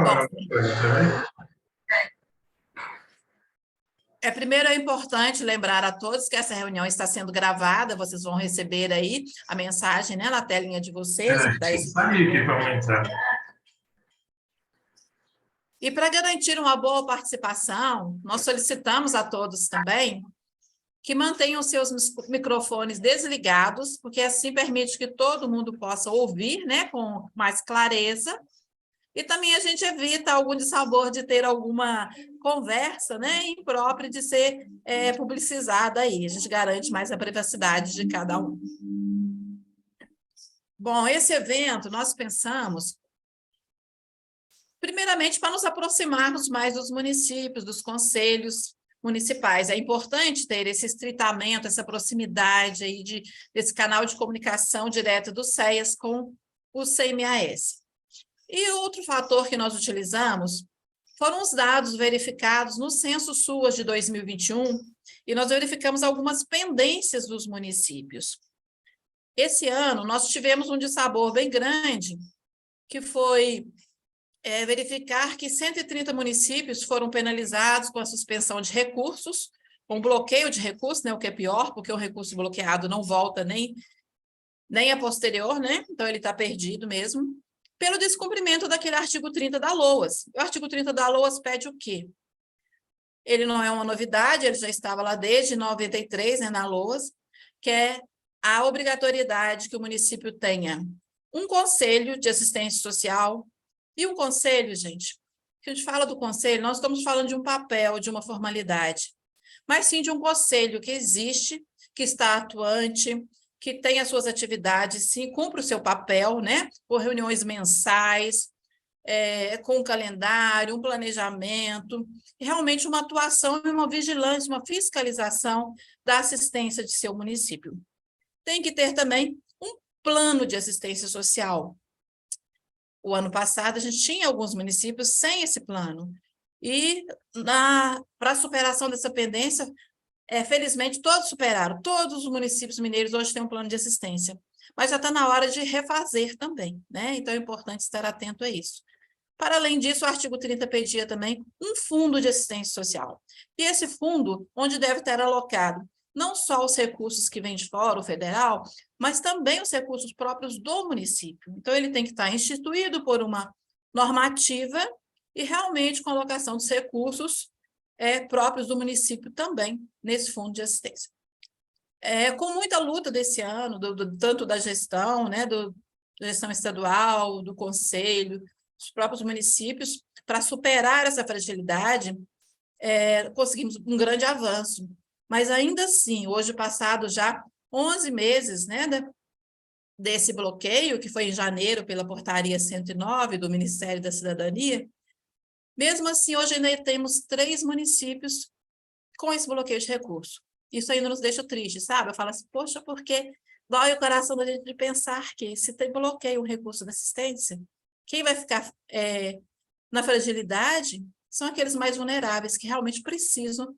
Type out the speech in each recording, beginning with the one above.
Bom, Também. primeiro é importante lembrar a todos que essa reunião está sendo gravada, vocês vão receber aí a mensagem, né, na telinha de vocês. Sabia que vamos entrar. E para garantir uma boa participação, nós solicitamos a todos também que mantenham seus microfones desligados, porque assim permite que todo mundo possa ouvir, né, com mais clareza. E também a gente evita algum dissabor de ter alguma conversa, né, imprópria de ser publicizada aí. A gente garante mais a privacidade de cada um. Bom, esse evento nós pensamos, primeiramente, para nos aproximarmos mais dos municípios, dos conselhos municipais. É importante ter esse estreitamento, essa proximidade aí desse canal de comunicação direto do CEAS com o CMAS. E outro fator que nós utilizamos foram os dados verificados no Censo SUAS de 2021, e nós verificamos algumas pendências dos municípios. Esse ano, nós tivemos um dissabor bem grande, que foi verificar que 130 municípios foram penalizados com a suspensão de recursos, com bloqueio de recursos, né, o que é pior, porque o recurso bloqueado não volta nem a posterior, né? Então ele está perdido mesmo, pelo descumprimento daquele artigo 30 da LOAS. O artigo 30 da LOAS pede o quê? Ele não é uma novidade, ele já estava lá desde 93, né, na LOAS, que é a obrigatoriedade que o município tenha um conselho de assistência social. E um conselho, gente, que a gente fala do conselho, nós estamos falando de um papel, de uma formalidade, mas sim de um conselho que existe, que está atuante, que tem as suas atividades, sim, cumpre o seu papel, né? Por reuniões mensais, com um calendário, um planejamento, e realmente uma atuação e uma vigilância, uma fiscalização da assistência de seu município. Tem que ter também um plano de assistência social. O ano passado, a gente tinha alguns municípios sem esse plano. E, para a superação dessa pendência, felizmente, todos superaram. Todos os municípios mineiros hoje têm um plano de assistência. Mas já está na hora de refazer também, né? Então, é importante estar atento a isso. Para além disso, o artigo 30 pedia também um fundo de assistência social. E esse fundo, onde deve estar alocado não só os recursos que vêm de fora, o federal, mas também os recursos próprios do município. Então, ele tem que estar instituído por uma normativa e realmente com alocação dos recursos próprios do município também, nesse fundo de assistência. Com muita luta desse ano, tanto da gestão, né, da gestão estadual, do conselho, dos próprios municípios, para superar essa fragilidade, conseguimos um grande avanço. Mas ainda assim, hoje passado já 11 meses, né, desse bloqueio, que foi em janeiro pela portaria 109 do Ministério da Cidadania, mesmo assim, hoje ainda temos 3 municípios com esse bloqueio de recurso. Isso ainda nos deixa triste, sabe? Eu falo assim, poxa, porque dói o coração da gente de pensar que se tem bloqueio um recurso da assistência, quem vai ficar na fragilidade são aqueles mais vulneráveis, que realmente precisam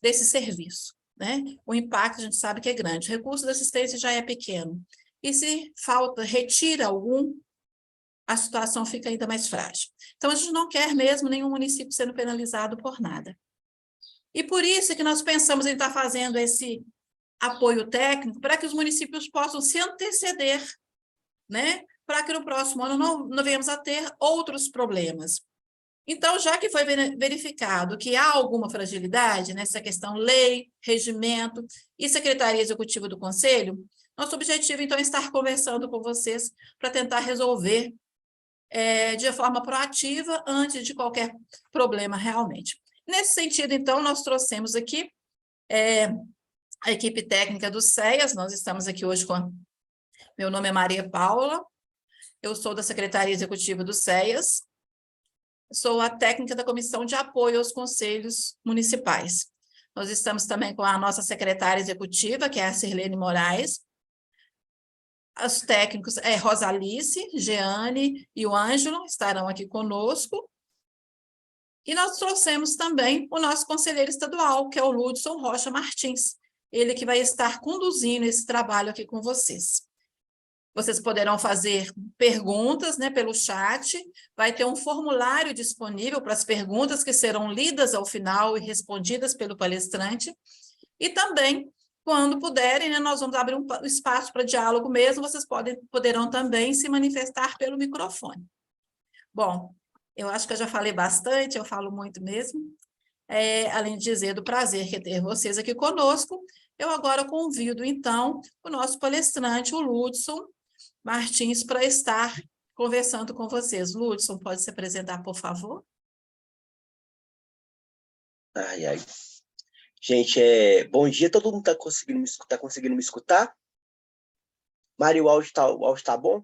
desse serviço, né? O impacto a gente sabe que é grande, o recurso da assistência já é pequeno, e se retira algum, a situação fica ainda mais frágil. Então, a gente não quer mesmo nenhum município sendo penalizado por nada. E por isso que nós pensamos em estar fazendo esse apoio técnico para que os municípios possam se anteceder, né? Para que no próximo ano não venhamos a ter outros problemas. Então, já que foi verificado que há alguma fragilidade nessa questão lei, regimento e secretaria executiva do Conselho, nosso objetivo, então, é estar conversando com vocês para tentar resolver de forma proativa antes de qualquer problema realmente. Nesse sentido, então, nós trouxemos aqui a equipe técnica do CEAS, nós estamos aqui hoje com... Meu nome é Maria Paula, eu sou da Secretaria Executiva do CEAS, sou a técnica da Comissão de Apoio aos Conselhos Municipais. Nós estamos também com a nossa secretária executiva, que é a Sirlene Moraes. Os técnicos Rosalice, Jeane e o Ângelo estarão aqui conosco. E nós trouxemos também o nosso conselheiro estadual, que é o Ludson Rocha Martins. Ele que vai estar conduzindo esse trabalho aqui com vocês. Vocês poderão fazer perguntas, né, pelo chat, vai ter um formulário disponível para as perguntas que serão lidas ao final e respondidas pelo palestrante, e também, quando puderem, né, nós vamos abrir um espaço para diálogo mesmo, vocês poderão também se manifestar pelo microfone. Bom, eu acho que eu já falei bastante, eu falo muito mesmo. Além de dizer do prazer que é ter vocês aqui conosco, eu agora convido, então, o nosso palestrante, o Lúdson Martins, para estar conversando com vocês. Lúdson, pode se apresentar, por favor? Ai, ai. Gente, bom dia, todo mundo tá conseguindo me escutar? Mari, o áudio tá bom?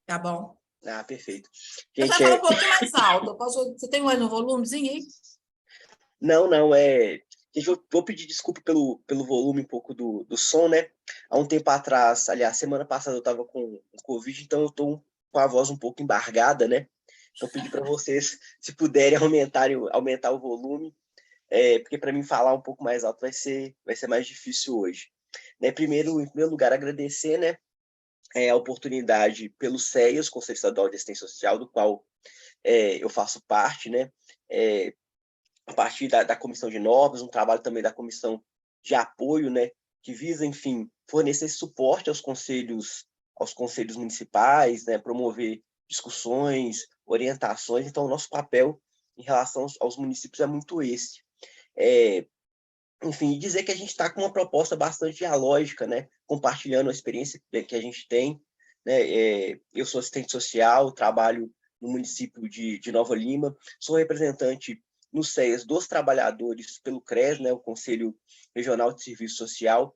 Tá bom. Ah, perfeito. Eu já Gente, falo um pouquinho mais alto. Você tem mais um volumezinho aí? Não, gente, eu vou pedir desculpa pelo volume um pouco do som, né? Há um tempo atrás, aliás, semana passada eu tava com Covid, então eu tô com a voz um pouco embargada, né? Então pedi para vocês, se puderem aumentar o volume, porque para mim falar um pouco mais alto vai ser mais difícil hoje. Né, em primeiro lugar, agradecer, né, a oportunidade pelo CEAS, Conselho Estadual de Assistência Social, do qual eu faço parte, né, a partir da comissão de normas, um trabalho também da comissão de apoio, né, que visa, enfim, fornecer esse suporte aos conselhos municipais, né, promover discussões, orientações. Então, o nosso papel em relação aos municípios é muito esse. Enfim, dizer que a gente está com uma proposta bastante dialógica, né, compartilhando a experiência que a gente tem. Né, eu sou assistente social, trabalho no município de Nova Lima, sou representante no CEAS dos trabalhadores pelo CRES, né, o Conselho Regional de Serviço Social,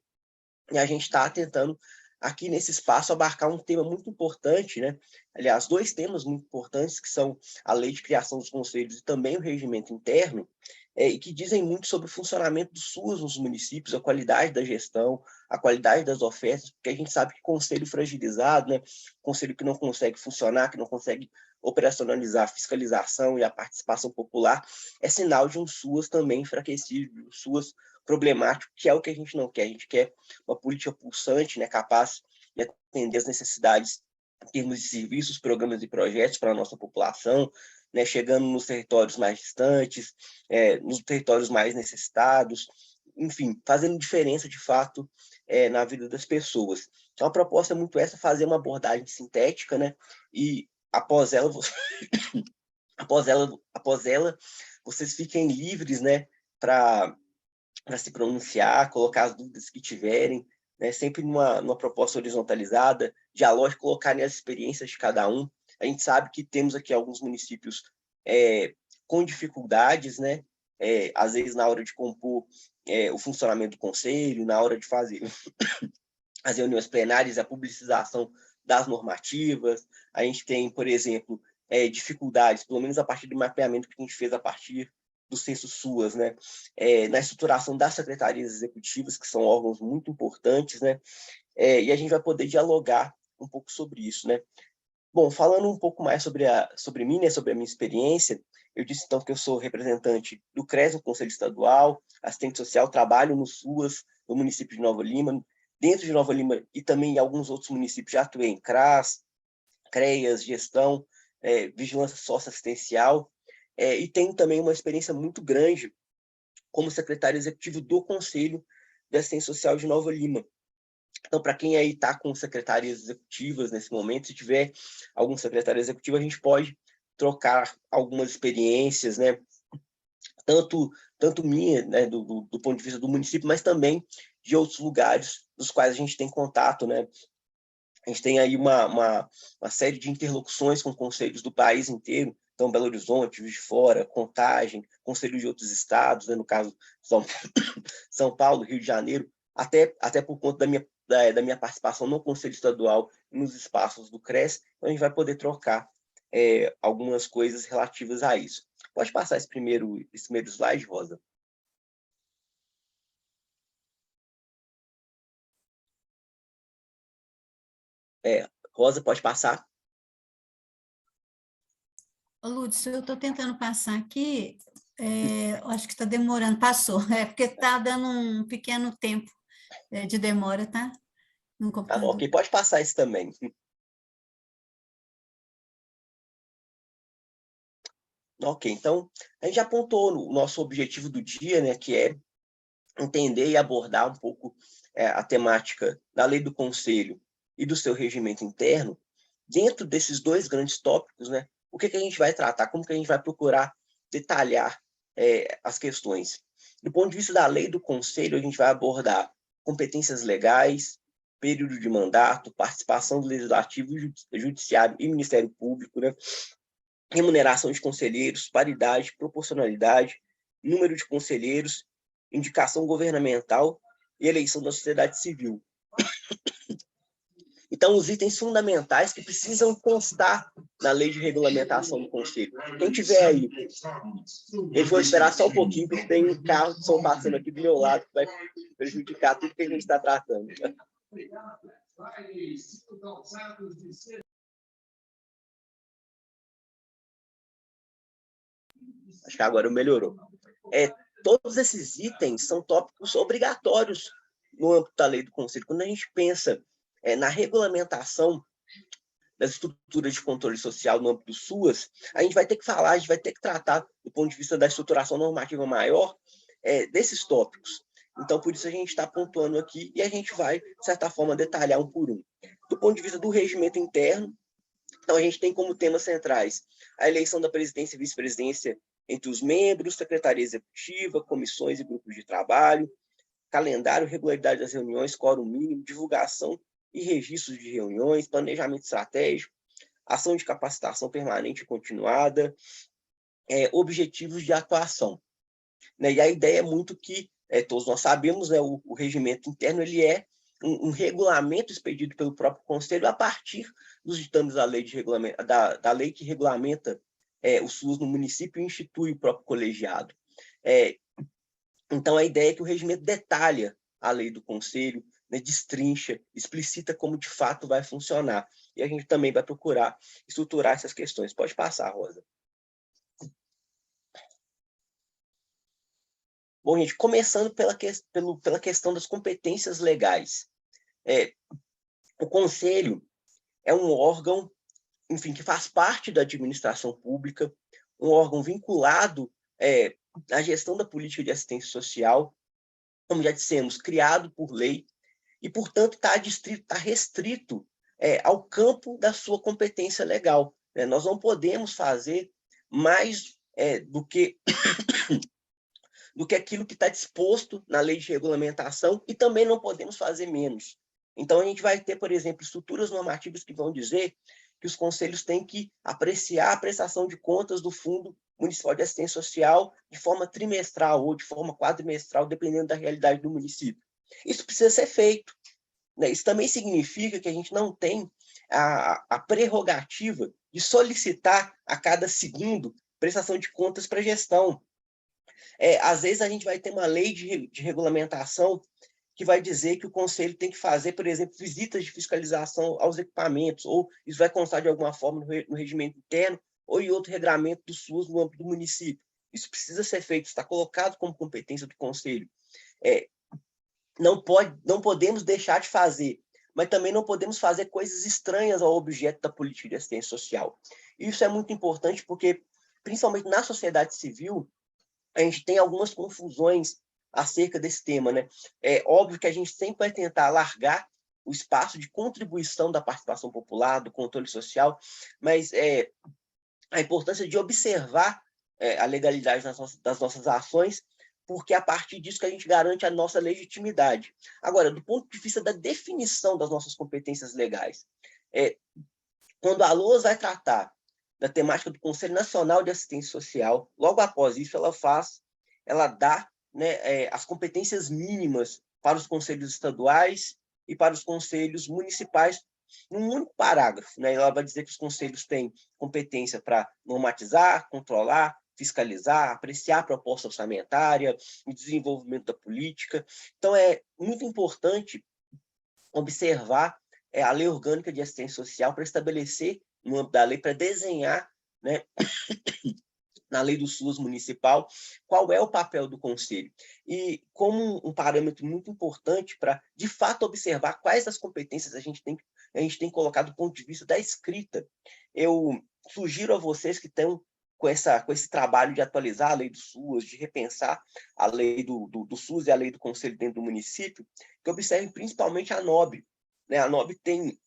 e a gente está tentando, aqui nesse espaço, abarcar um tema muito importante, né? Aliás, dois temas muito importantes, que são a lei de criação dos conselhos e também o regimento interno, e que dizem muito sobre o funcionamento do SUS nos municípios, a qualidade da gestão, a qualidade das ofertas, porque a gente sabe que conselho fragilizado, né, conselho que não consegue funcionar, que não consegue operacionalizar a fiscalização e a participação popular, é sinal de um SUS também enfraquecido, um SUS problemático, que é o que a gente não quer. A gente quer uma política pulsante, né, capaz de atender as necessidades em termos de serviços, programas e projetos para a nossa população, né, chegando nos territórios mais distantes, nos territórios mais necessitados, enfim, fazendo diferença de fato na vida das pessoas. Então, a proposta é muito essa, fazer uma abordagem sintética, né, e após ela, vocês fiquem livres, né, para se pronunciar, colocar as dúvidas que tiverem, né, sempre numa proposta horizontalizada, dialógica, colocarem as experiências de cada um. A gente sabe que temos aqui alguns municípios com dificuldades, né, às vezes na hora de compor o funcionamento do conselho, na hora de fazer as reuniões plenárias, a publicização das normativas. A gente tem, por exemplo, dificuldades, pelo menos a partir do mapeamento que a gente fez a partir do censo SUAS, né, na estruturação das secretarias executivas, que são órgãos muito importantes, né, e a gente vai poder dialogar um pouco sobre isso, né. Bom, falando um pouco mais sobre mim, né, sobre a minha experiência, eu disse então que eu sou representante do CRES, no Conselho Estadual, assistente social, trabalho no SUAS, no município de Nova Lima. Dentro de Nova Lima e também em alguns outros municípios já atuei em CRAS, CREAS, gestão, vigilância socioassistencial, e tenho também uma experiência muito grande como secretário executivo do Conselho de Assistência Social de Nova Lima. Então, para quem aí está com secretarias executivas nesse momento, se tiver algum secretário executivo, a gente pode trocar algumas experiências, né? Tanto minha, né, do ponto de vista do município, mas também de outros lugares dos quais a gente tem contato, né? A gente tem aí uma série de interlocuções com conselhos do país inteiro, então Belo Horizonte, Juiz de Fora, Contagem, conselhos de outros estados, né, no caso São Paulo, Rio de Janeiro, até por conta da minha participação no Conselho Estadual e nos espaços do CRES, então a gente vai poder trocar algumas coisas relativas a isso. Pode passar esse primeiro slide, Rosa? Rosa, pode passar? Lúcio, eu estou tentando passar aqui, acho que está demorando, passou, porque está dando um pequeno tempo de demora, tá? no Ah, computador. ok, pode passar isso também. Ok, então, a gente já apontou o nosso objetivo do dia, né, que é entender e abordar um pouco a temática da lei do conselho e do seu regimento interno. Dentro desses dois grandes tópicos, né, o que a gente vai tratar, como que a gente vai procurar detalhar as questões. Do ponto de vista da lei do conselho, a gente vai abordar competências legais, período de mandato, participação do Legislativo, Judiciário e Ministério Público, né, remuneração de conselheiros, paridade, proporcionalidade, número de conselheiros, indicação governamental e eleição da sociedade civil. Então, os itens fundamentais que precisam constar na lei de regulamentação do Conselho. Quem tiver aí, eles vão esperar só um pouquinho, porque tem um carro de som passando aqui do meu lado que vai prejudicar tudo que a gente está tratando. Acho que agora melhorou. Todos esses itens são tópicos obrigatórios no âmbito da lei do Conselho. Quando a gente pensa na regulamentação das estruturas de controle social no âmbito do SUAS, a gente vai ter que falar, a gente vai ter que tratar, do ponto de vista da estruturação normativa maior, desses tópicos. Então, por isso a gente está pontuando aqui e a gente vai, de certa forma, detalhar um por um. Do ponto de vista do regimento interno, então a gente tem como temas centrais a eleição da presidência e vice-presidência entre os membros, secretaria executiva, comissões e grupos de trabalho, calendário, regularidade das reuniões, quórum mínimo, divulgação e registros de reuniões, planejamento estratégico, ação de capacitação permanente e continuada, objetivos de atuação. Né? E a ideia é muito que, todos nós sabemos, né, o regimento interno ele é um regulamento expedido pelo próprio Conselho a partir dos ditames da lei, da lei que regulamenta o SUS no município e institui o próprio colegiado. Então, a ideia é que o regimento detalha a lei do Conselho, né, destrincha, explicita como de fato vai funcionar. E a gente também vai procurar estruturar essas questões. Pode passar, Rosa. Bom, gente, começando pela questão das competências legais. O Conselho é um órgão, enfim, que faz parte da administração pública, um órgão vinculado à gestão da política de assistência social, como já dissemos, criado por lei, e, portanto, está restrito ao campo da sua competência legal. Né? Nós não podemos fazer mais do que aquilo que está disposto na lei de regulamentação e também não podemos fazer menos. Então, a gente vai ter, por exemplo, estruturas normativas que vão dizer que os conselhos têm que apreciar a prestação de contas do Fundo Municipal de Assistência Social de forma trimestral ou de forma quadrimestral, dependendo da realidade do município. Isso precisa ser feito. Né? Isso também significa que a gente não tem a prerrogativa de solicitar a cada segundo prestação de contas para a gestão. Às vezes a gente vai ter uma lei de regulamentação que vai dizer que o Conselho tem que fazer, por exemplo, visitas de fiscalização aos equipamentos, ou isso vai constar de alguma forma no regimento interno ou em outro regramento do SUS no âmbito do município. Isso precisa ser feito, está colocado como competência do Conselho. Não podemos deixar de fazer, mas também não podemos fazer coisas estranhas ao objeto da política de assistência social. Isso é muito importante porque, principalmente na sociedade civil, a gente tem algumas confusões acerca desse tema, né? É óbvio que a gente sempre vai tentar alargar o espaço de contribuição da participação popular, do controle social, mas a importância de observar a legalidade das nossas ações, porque é a partir disso que a gente garante a nossa legitimidade. Agora, do ponto de vista da definição das nossas competências legais, quando a LOAS vai tratar da temática do Conselho Nacional de Assistência Social, logo após isso ela dá, né, as competências mínimas para os conselhos estaduais e para os conselhos municipais, num único parágrafo. Né? Ela vai dizer que os conselhos têm competência para normatizar, controlar, fiscalizar, apreciar a proposta orçamentária, o desenvolvimento da política. Então, é muito importante observar a Lei Orgânica de Assistência Social para estabelecer, no âmbito da lei, para desenhar, né, na lei do SUS municipal, qual é o papel do conselho. E como um parâmetro muito importante para, de fato, observar quais as competências a gente tem colocado do ponto de vista da escrita, eu sugiro a vocês que estão com esse trabalho de atualizar a lei do SUS, de repensar a lei do SUS e a lei do conselho dentro do município, que observem principalmente a NOB. Né? A NOB tem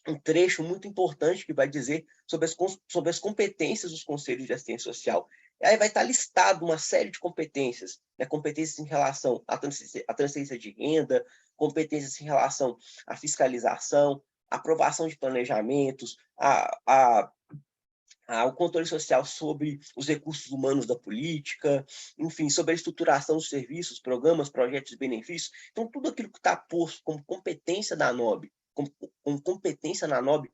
um trecho muito importante que vai dizer sobre as competências dos conselhos de assistência social. E aí vai estar listado uma série de competências, né? Competências em relação à transferência de renda, competências em relação à fiscalização, aprovação de planejamentos, o controle social sobre os recursos humanos da política, enfim, sobre a estruturação dos serviços, programas, projetos e benefícios. Então, tudo aquilo que está posto como competência da NOB, com competência na NOB,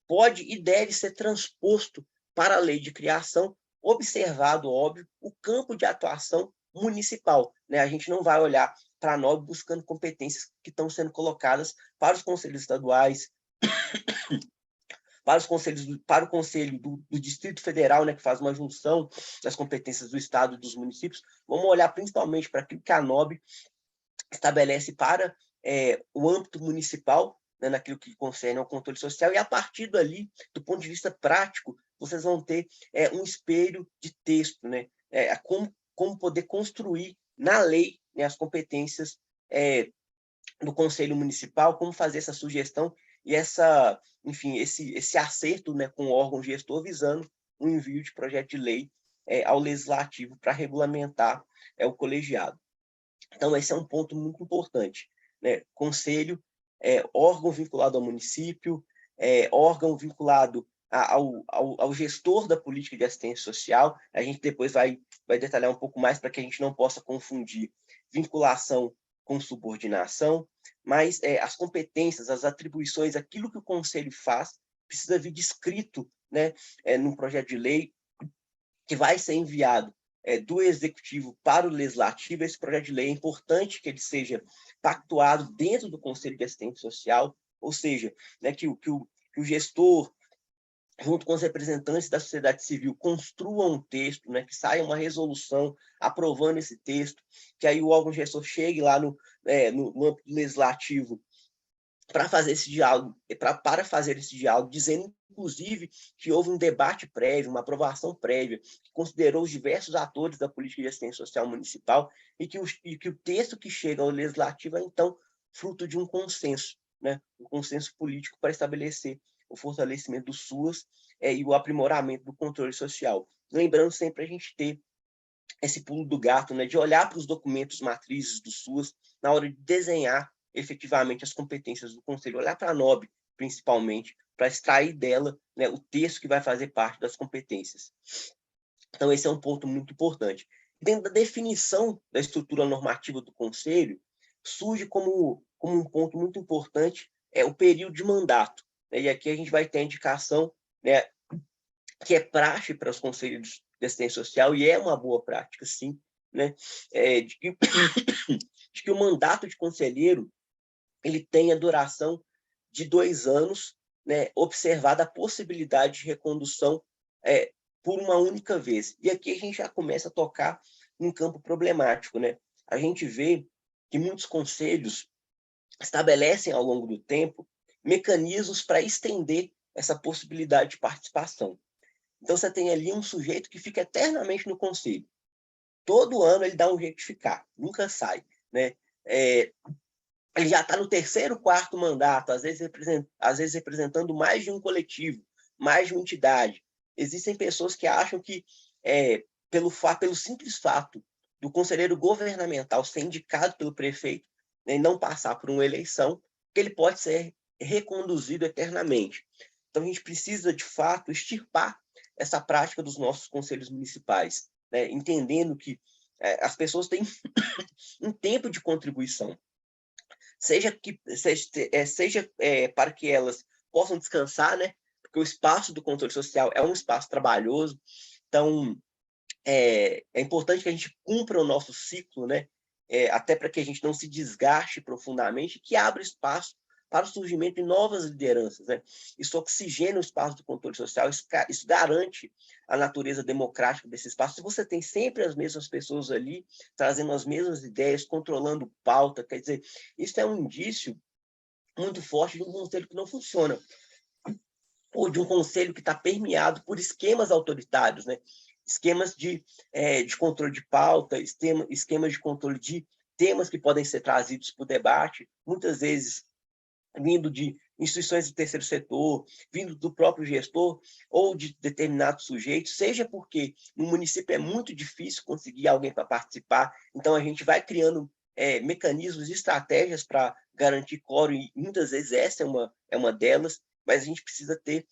pode e deve ser transposto para a lei de criação, observado, óbvio, o campo de atuação municipal. Né? A gente não vai olhar para a NOB buscando competências que estão sendo colocadas para os conselhos estaduais, para o Conselho do Distrito Federal, né, que faz uma junção das competências do Estado e dos municípios. Vamos olhar principalmente para aquilo que a NOB estabelece para o âmbito municipal, né, naquilo que concerne ao controle social, e a partir dali, do ponto de vista prático, vocês vão ter um espelho de texto, né, como poder construir na lei, né, as competências do Conselho Municipal, como fazer essa sugestão e enfim, esse acerto, né, com o órgão gestor, visando o envio de projeto de lei ao Legislativo para regulamentar o colegiado. Então, esse é um ponto muito importante. Né? Conselho, órgão vinculado ao município, órgão vinculado ao gestor da política de assistência social. A gente depois vai detalhar um pouco mais para que a gente não possa confundir vinculação com subordinação, mas as competências, as atribuições, aquilo que o conselho faz, precisa vir descrito, né, num projeto de lei que vai ser enviado do executivo para o legislativo. Esse projeto de lei é importante que ele seja pactuado dentro do Conselho de Assistência Social, ou seja, né, que o gestor, junto com os representantes da sociedade civil, construam um texto, né, que saia uma resolução aprovando esse texto, que aí o órgão gestor chegue lá no âmbito legislativo para fazer esse diálogo, dizendo, inclusive, que houve um debate prévio, uma aprovação prévia, que considerou os diversos atores da política de assistência social municipal e que o texto que chega ao legislativo é, então, fruto de um consenso, né? Um consenso político para estabelecer o fortalecimento do SUS e o aprimoramento do controle social. Lembrando sempre a gente ter esse pulo do gato, né? De olhar para os documentos matrizes do SUS na hora de desenhar efetivamente as competências do Conselho, olhar para a NOB, principalmente, para extrair dela, né, o texto que vai fazer parte das competências. Então, esse é um ponto muito importante. Dentro da definição da estrutura normativa do Conselho, surge como um ponto muito importante o período de mandato. Né? E aqui a gente vai ter a indicação, né, que é praxe para os conselhos de assistência social, e é uma boa prática, sim, né? De que o mandato de conselheiro ele tem a duração de 2 anos, né, observada a possibilidade de recondução por uma única vez. E aqui a gente já começa a tocar num campo problemático. Né? A gente vê que muitos conselhos estabelecem ao longo do tempo mecanismos para estender essa possibilidade de participação. Então, você tem ali um sujeito que fica eternamente no conselho. Todo ano ele dá um jeito de ficar, nunca sai. Né? Ele já está no 3º, 4º mandato, às vezes representando mais de um coletivo, mais de uma entidade. Existem pessoas que acham que, pelo simples fato do conselheiro governamental ser indicado pelo prefeito, né, e não passar por uma eleição, que ele pode ser reconduzido eternamente. Então, a gente precisa, de fato, extirpar essa prática dos nossos conselhos municipais, né, entendendo que as pessoas têm um tempo de contribuição, seja para que elas possam descansar, né? Porque o espaço do controle social é um espaço trabalhoso, então é importante que a gente cumpra o nosso ciclo, né? Até para que a gente não se desgaste profundamente, que abra espaço para o surgimento de novas lideranças, né? Isso oxigena o espaço do controle social, isso garante a natureza democrática desse espaço. Se você tem sempre as mesmas pessoas ali, trazendo as mesmas ideias, controlando pauta, quer dizer, isso é um indício muito forte de um conselho que não funciona, ou de um conselho que está permeado por esquemas autoritários, né? Esquemas de controle de pauta, esquemas de controle de temas que podem ser trazidos para o debate, muitas vezes vindo de instituições do terceiro setor, vindo do próprio gestor ou de determinados sujeitos, seja porque no município é muito difícil conseguir alguém para participar, então a gente vai criando mecanismos e estratégias para garantir quórum, e muitas vezes essa é uma delas, mas a gente precisa ter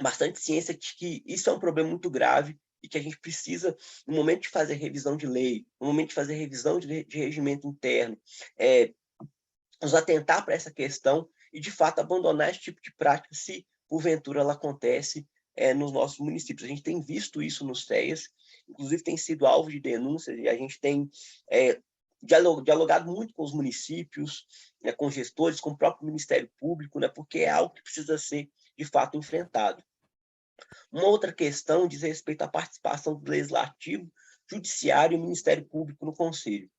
bastante ciência de que isso é um problema muito grave e que a gente precisa, no momento de fazer revisão de lei, no momento de fazer revisão de regimento interno, nos atentar para essa questão e, de fato, abandonar esse tipo de prática se, porventura, ela acontece nos nossos municípios. A gente tem visto isso nos CEAs, inclusive tem sido alvo de denúncias, e a gente tem dialogado muito com os municípios, né, com gestores, com o próprio Ministério Público, né, porque é algo que precisa ser, de fato, enfrentado. Uma outra questão diz respeito à participação do Legislativo, Judiciário e Ministério Público no Conselho.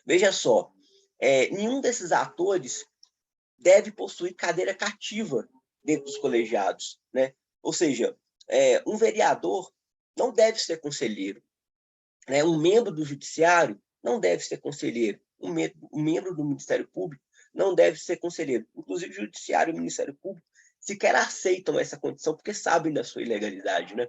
Veja só, nenhum desses atores deve possuir cadeira cativa dentro dos colegiados, né? Ou seja, um vereador não deve ser conselheiro, né? Um membro do Judiciário não deve ser conselheiro, um membro do Ministério Público não deve ser conselheiro. Inclusive, o Judiciário e o Ministério Público sequer aceitam essa condição porque sabem da sua ilegalidade, né?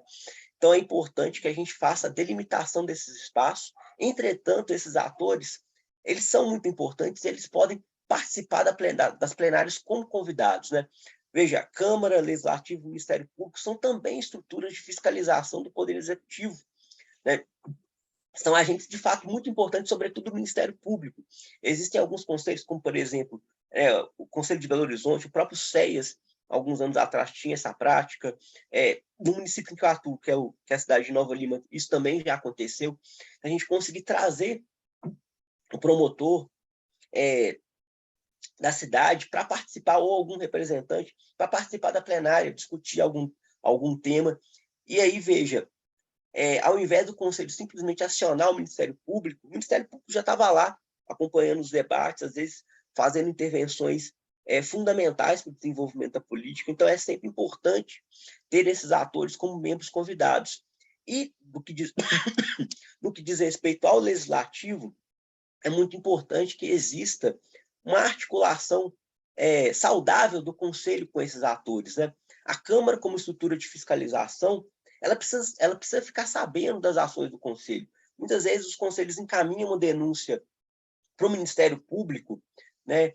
Então, é importante que a gente faça a delimitação desses espaços. Entretanto, esses atores, eles são muito importantes, eles podem participar das plenárias como convidados, né? Veja, a Câmara, Legislativo e Ministério Público são também estruturas de fiscalização do Poder Executivo, né? São agentes, de fato, muito importantes, sobretudo o Ministério Público. Existem alguns conselhos, como, por exemplo, o Conselho de Belo Horizonte, o próprio CEAS, alguns anos atrás, tinha essa prática. No município em que eu atuo, que é a cidade de Nova Lima, isso também já aconteceu. A gente conseguir trazer o promotor da cidade para participar, ou algum representante, para participar da plenária, discutir algum tema. E aí, veja, ao invés do Conselho simplesmente acionar o Ministério Público já estava lá, acompanhando os debates, às vezes fazendo intervenções fundamentais para o desenvolvimento da política. Então, é sempre importante ter esses atores como membros convidados. E, no que diz respeito ao Legislativo, é muito importante que exista uma articulação saudável do Conselho com esses atores, né? A Câmara, como estrutura de fiscalização, ela precisa ficar sabendo das ações do Conselho. Muitas vezes os conselhos encaminham uma denúncia para o Ministério Público, né?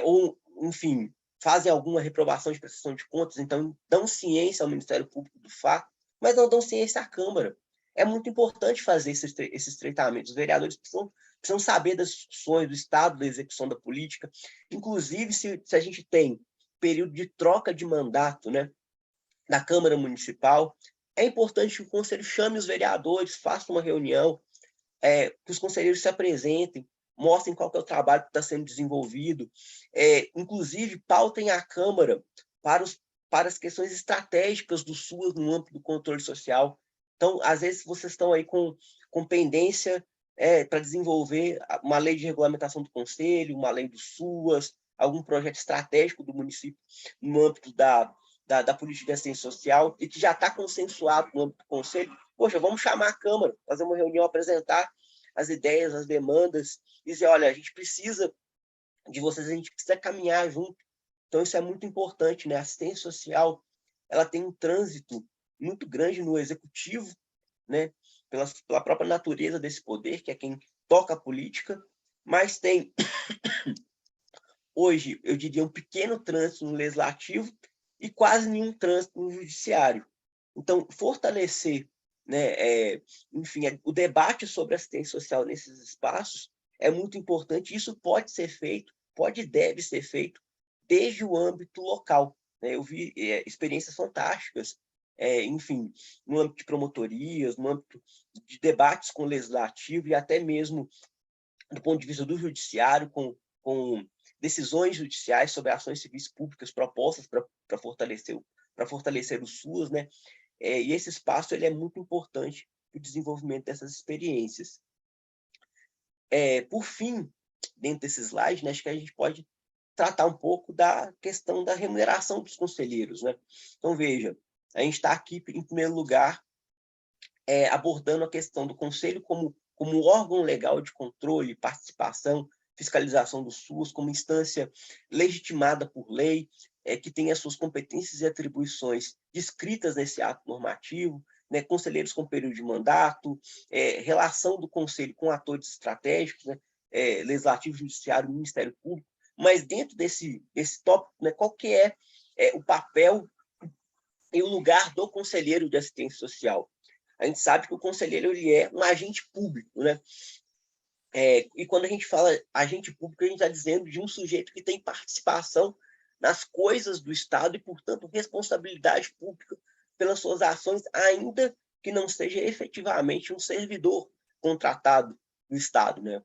Ou, enfim, fazem alguma reprovação de prestação de contas, então dão ciência ao Ministério Público do fato, mas não dão ciência à Câmara. É muito importante fazer esses tratamentos. Os vereadores precisam saber das discussões, do estado da execução da política. Inclusive, se a gente tem período de troca de mandato, né, da Câmara Municipal, é importante que o Conselho chame os vereadores, faça uma reunião, que os conselheiros se apresentem, mostrem qual que é o trabalho que está sendo desenvolvido, inclusive pautem a Câmara para as questões estratégicas do SUAS no âmbito do controle social. Então, às vezes, vocês estão aí com pendência para desenvolver uma lei de regulamentação do Conselho, uma lei do SUAS, algum projeto estratégico do município no âmbito da política de assistência social, e que já está consensuado no âmbito do Conselho. Poxa, vamos chamar a Câmara, fazer uma reunião, apresentar as ideias, as demandas, e dizer, olha, a gente precisa de vocês, a gente precisa caminhar junto. Então, isso é muito importante, né? A assistência social, ela tem um trânsito muito grande no executivo, né? Pela própria natureza desse poder, que é quem toca a política, mas tem, hoje, eu diria, um pequeno trânsito no legislativo e quase nenhum trânsito no judiciário. Então, fortalecer, né, enfim, o debate sobre assistência social nesses espaços é muito importante. Isso pode ser feito, pode e deve ser feito desde o âmbito local, né? Eu vi experiências fantásticas, enfim, no âmbito de promotorias, no âmbito de debates com o legislativo e até mesmo do ponto de vista do judiciário, com decisões judiciais sobre ações civis públicas propostas para fortalecer o SUAS, né? E esse espaço ele é muito importante para o desenvolvimento dessas experiências. Por fim, dentro desse slide, né, acho que a gente pode tratar um pouco da questão da remuneração dos conselheiros, né? Então, veja, a gente está aqui, em primeiro lugar, abordando a questão do conselho como órgão legal de controle, participação, fiscalização do SUS, como instância legitimada por lei, que tem as suas competências e atribuições descritas nesse ato normativo, né, conselheiros com período de mandato, relação do conselho com atores estratégicos, né, legislativo, judiciário, Ministério Público, mas dentro desse tópico, né, qual que é o papel e o lugar do conselheiro de assistência social? A gente sabe que o conselheiro ele é um agente público, né? E quando a gente fala agente público, a gente está dizendo de um sujeito que tem participação nas coisas do Estado e, portanto, responsabilidade pública pelas suas ações, ainda que não seja efetivamente um servidor contratado do Estado, né?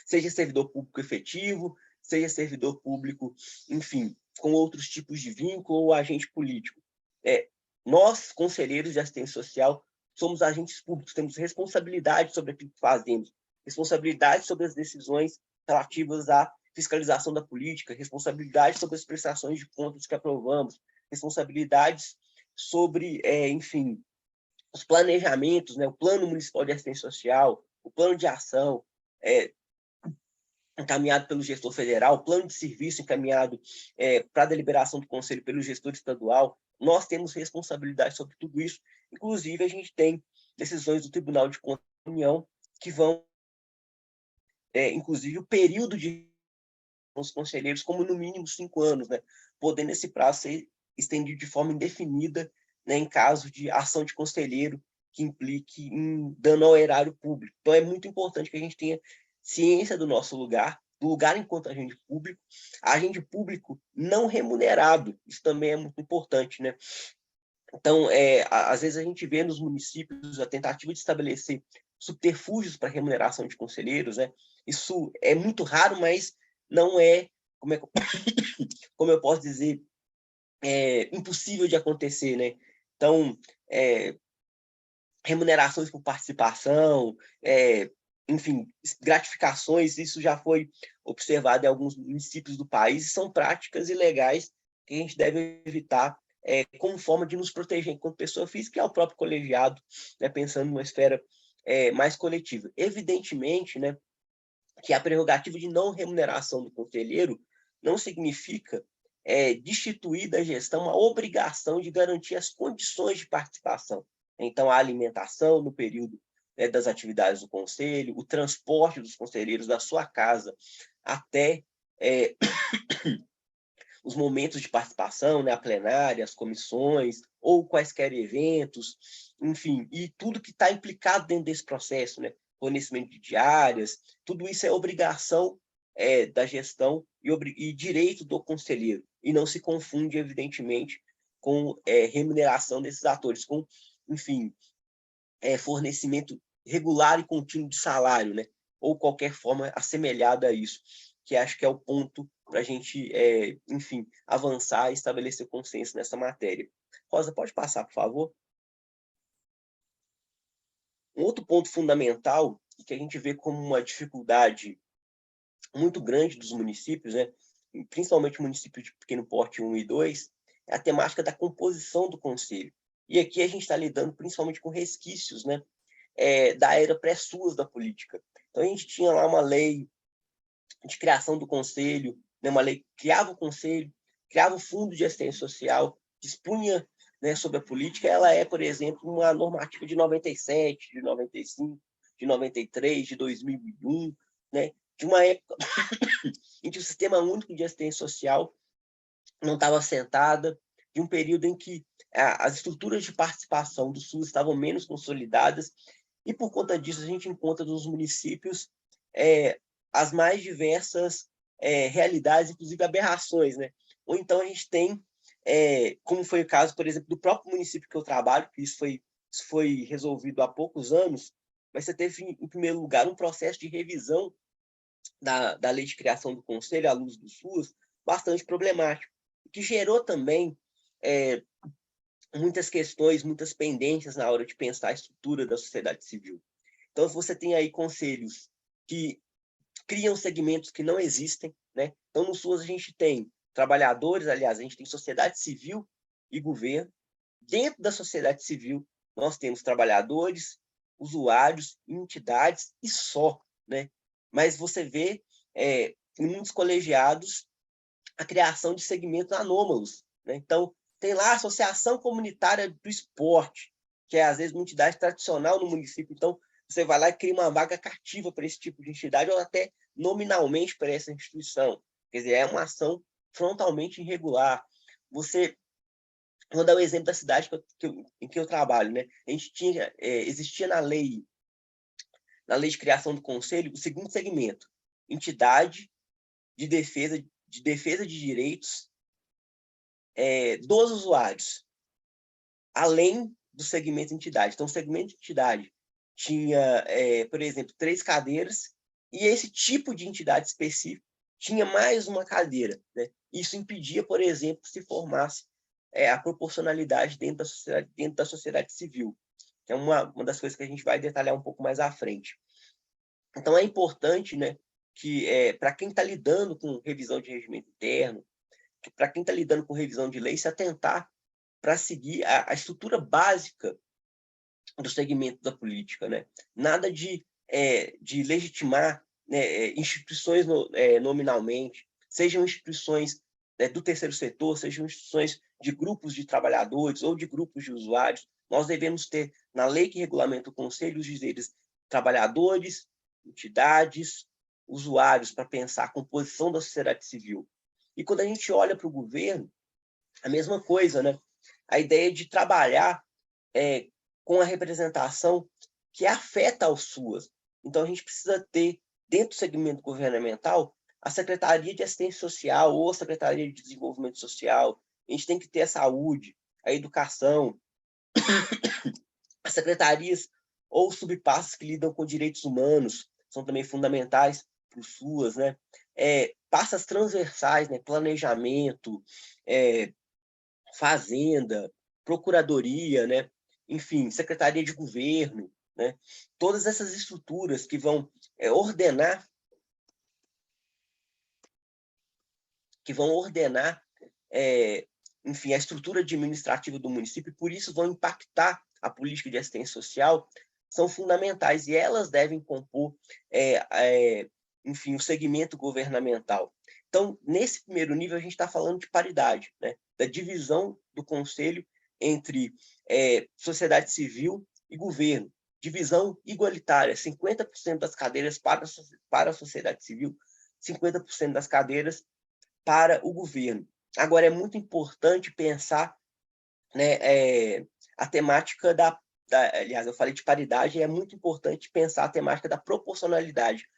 Seja servidor público efetivo, seja servidor público, enfim, com outros tipos de vínculo ou agente político. Nós, conselheiros de assistência social, somos agentes públicos, temos responsabilidade sobre aquilo que fazemos, responsabilidade sobre as decisões relativas à fiscalização da política, responsabilidade sobre as prestações de contas que aprovamos, responsabilidades sobre, enfim, os planejamentos, né, o Plano Municipal de Assistência Social, o plano de ação encaminhado pelo gestor federal, o plano de serviço encaminhado para a deliberação do conselho pelo gestor estadual. Nós temos responsabilidade sobre tudo isso. Inclusive, a gente tem decisões do Tribunal de Contas da União que vão, inclusive, o período de os conselheiros como no mínimo 5 anos, né? Podendo esse prazo ser estendido de forma indefinida, né, em caso de ação de conselheiro que implique em dano ao erário público. Então, é muito importante que a gente tenha ciência do nosso lugar, do lugar enquanto agente público não remunerado. Isso também é muito importante, né? Então, às vezes a gente vê nos municípios a tentativa de estabelecer subterfúgios para remuneração de conselheiros, né? Isso é muito raro, mas não é, como eu posso dizer, impossível de acontecer, né? Então, remunerações por participação, enfim, gratificações, isso já foi observado em alguns municípios do país, e são práticas ilegais que a gente deve evitar como forma de nos proteger enquanto pessoa física e ao próprio colegiado, né, pensando numa esfera mais coletiva. Evidentemente, né, que a prerrogativa de não remuneração do conselheiro não significa destituir da gestão a obrigação de garantir as condições de participação. Então, a alimentação no período das atividades do conselho, o transporte dos conselheiros da sua casa até os momentos de participação, né, a plenária, as comissões, ou quaisquer eventos, enfim, e tudo que está implicado dentro desse processo, né, fornecimento de diárias, tudo isso é obrigação da gestão e direito do conselheiro, e não se confunde, evidentemente, com remuneração desses atores, com, enfim, fornecimento regular e contínuo de salário, né, ou qualquer forma assemelhada a isso, que acho que é o ponto para a gente, enfim, avançar e estabelecer consenso nessa matéria. Rosa, pode passar, por favor? Um outro ponto fundamental, e que a gente vê como uma dificuldade muito grande dos municípios, né, principalmente municípios de pequeno porte 1 e 2, é a temática da composição do conselho. E aqui a gente está lidando principalmente com resquícios, né, da era pré-SUAS da política. Então, a gente tinha lá uma lei de criação do conselho, né, uma lei que criava o conselho, criava o fundo de assistência social, dispunha, né, sobre a política. Ela é, por exemplo, uma normativa de 97, de 95, de 93, de 2001, né, de uma época em que o Sistema Único de Assistência Social não estava assentada, de um período em que as estruturas de participação do SUS estavam menos consolidadas, e por conta disso a gente encontra nos municípios as mais diversas realidades, inclusive aberrações, né? Ou então a gente tem, como foi o caso, por exemplo, do próprio município que eu trabalho, que isso foi resolvido há poucos anos, mas você teve, em primeiro lugar, um processo de revisão da lei de criação do Conselho, à luz do SUAS, bastante problemático, que gerou também muitas questões, muitas pendências na hora de pensar a estrutura da sociedade civil. Então, você tem aí conselhos que criam segmentos que não existem, né? Então, no SUAS, a gente tem trabalhadores, aliás, a gente tem sociedade civil e governo. Dentro da sociedade civil, nós temos trabalhadores, usuários, entidades e só, né? Mas você vê em muitos colegiados a criação de segmentos anômalos, né? Então, tem lá a Associação Comunitária do Esporte, que é, às vezes, uma entidade tradicional no município. Então, você vai lá e cria uma vaga cativa para esse tipo de entidade, ou até nominalmente para essa instituição. Quer dizer, é uma ação frontalmente irregular. Vou dar o exemplo da cidade em que eu trabalho, né? A gente existia na lei de criação do conselho o seguinte segmento: entidade de defesa de direitos dos usuários, além do segmento entidade. Então, o segmento entidade tinha, por exemplo, 3 cadeiras, e esse tipo de entidade específica tinha mais uma cadeira, né? Isso impedia, por exemplo, que se formasse a proporcionalidade dentro da sociedade civil, que é uma das coisas que a gente vai detalhar um pouco mais à frente. Então, é importante, né, que para quem está lidando com revisão de regimento interno, para quem está lidando com revisão de lei, se atentar para seguir a estrutura básica do segmento da política, né? Nada de legitimar, né, instituições nominalmente, sejam instituições do terceiro setor, sejam instituições de grupos de trabalhadores ou de grupos de usuários. Nós devemos ter, na lei que regulamenta o Conselho, os dizeres trabalhadores, entidades, usuários, para pensar a composição da sociedade civil. E quando a gente olha para o governo, a mesma coisa, né? A ideia de trabalhar com a representação que afeta ao SUAS. Então, a gente precisa ter, dentro do segmento governamental, a Secretaria de Assistência Social ou a Secretaria de Desenvolvimento Social. A gente tem que ter a saúde, a educação, as secretarias ou subpastas que lidam com direitos humanos, são também fundamentais para o SUAS, né? Pastas transversais, né? Planejamento, fazenda, procuradoria, né? Enfim, secretaria de governo, né? Todas essas estruturas que vão ordenar enfim, a estrutura administrativa do município, e por isso vão impactar a política de assistência social, são fundamentais, e elas devem compor, enfim, o segmento governamental. Então, nesse primeiro nível, a gente está falando de paridade, né? Da divisão do conselho entre sociedade civil e governo. Divisão igualitária, 50% das cadeiras para a sociedade civil, 50% das cadeiras para o governo. Agora, é muito importante pensar, né, a temática aliás, eu falei de paridade, e é muito importante pensar a temática da proporcionalidade,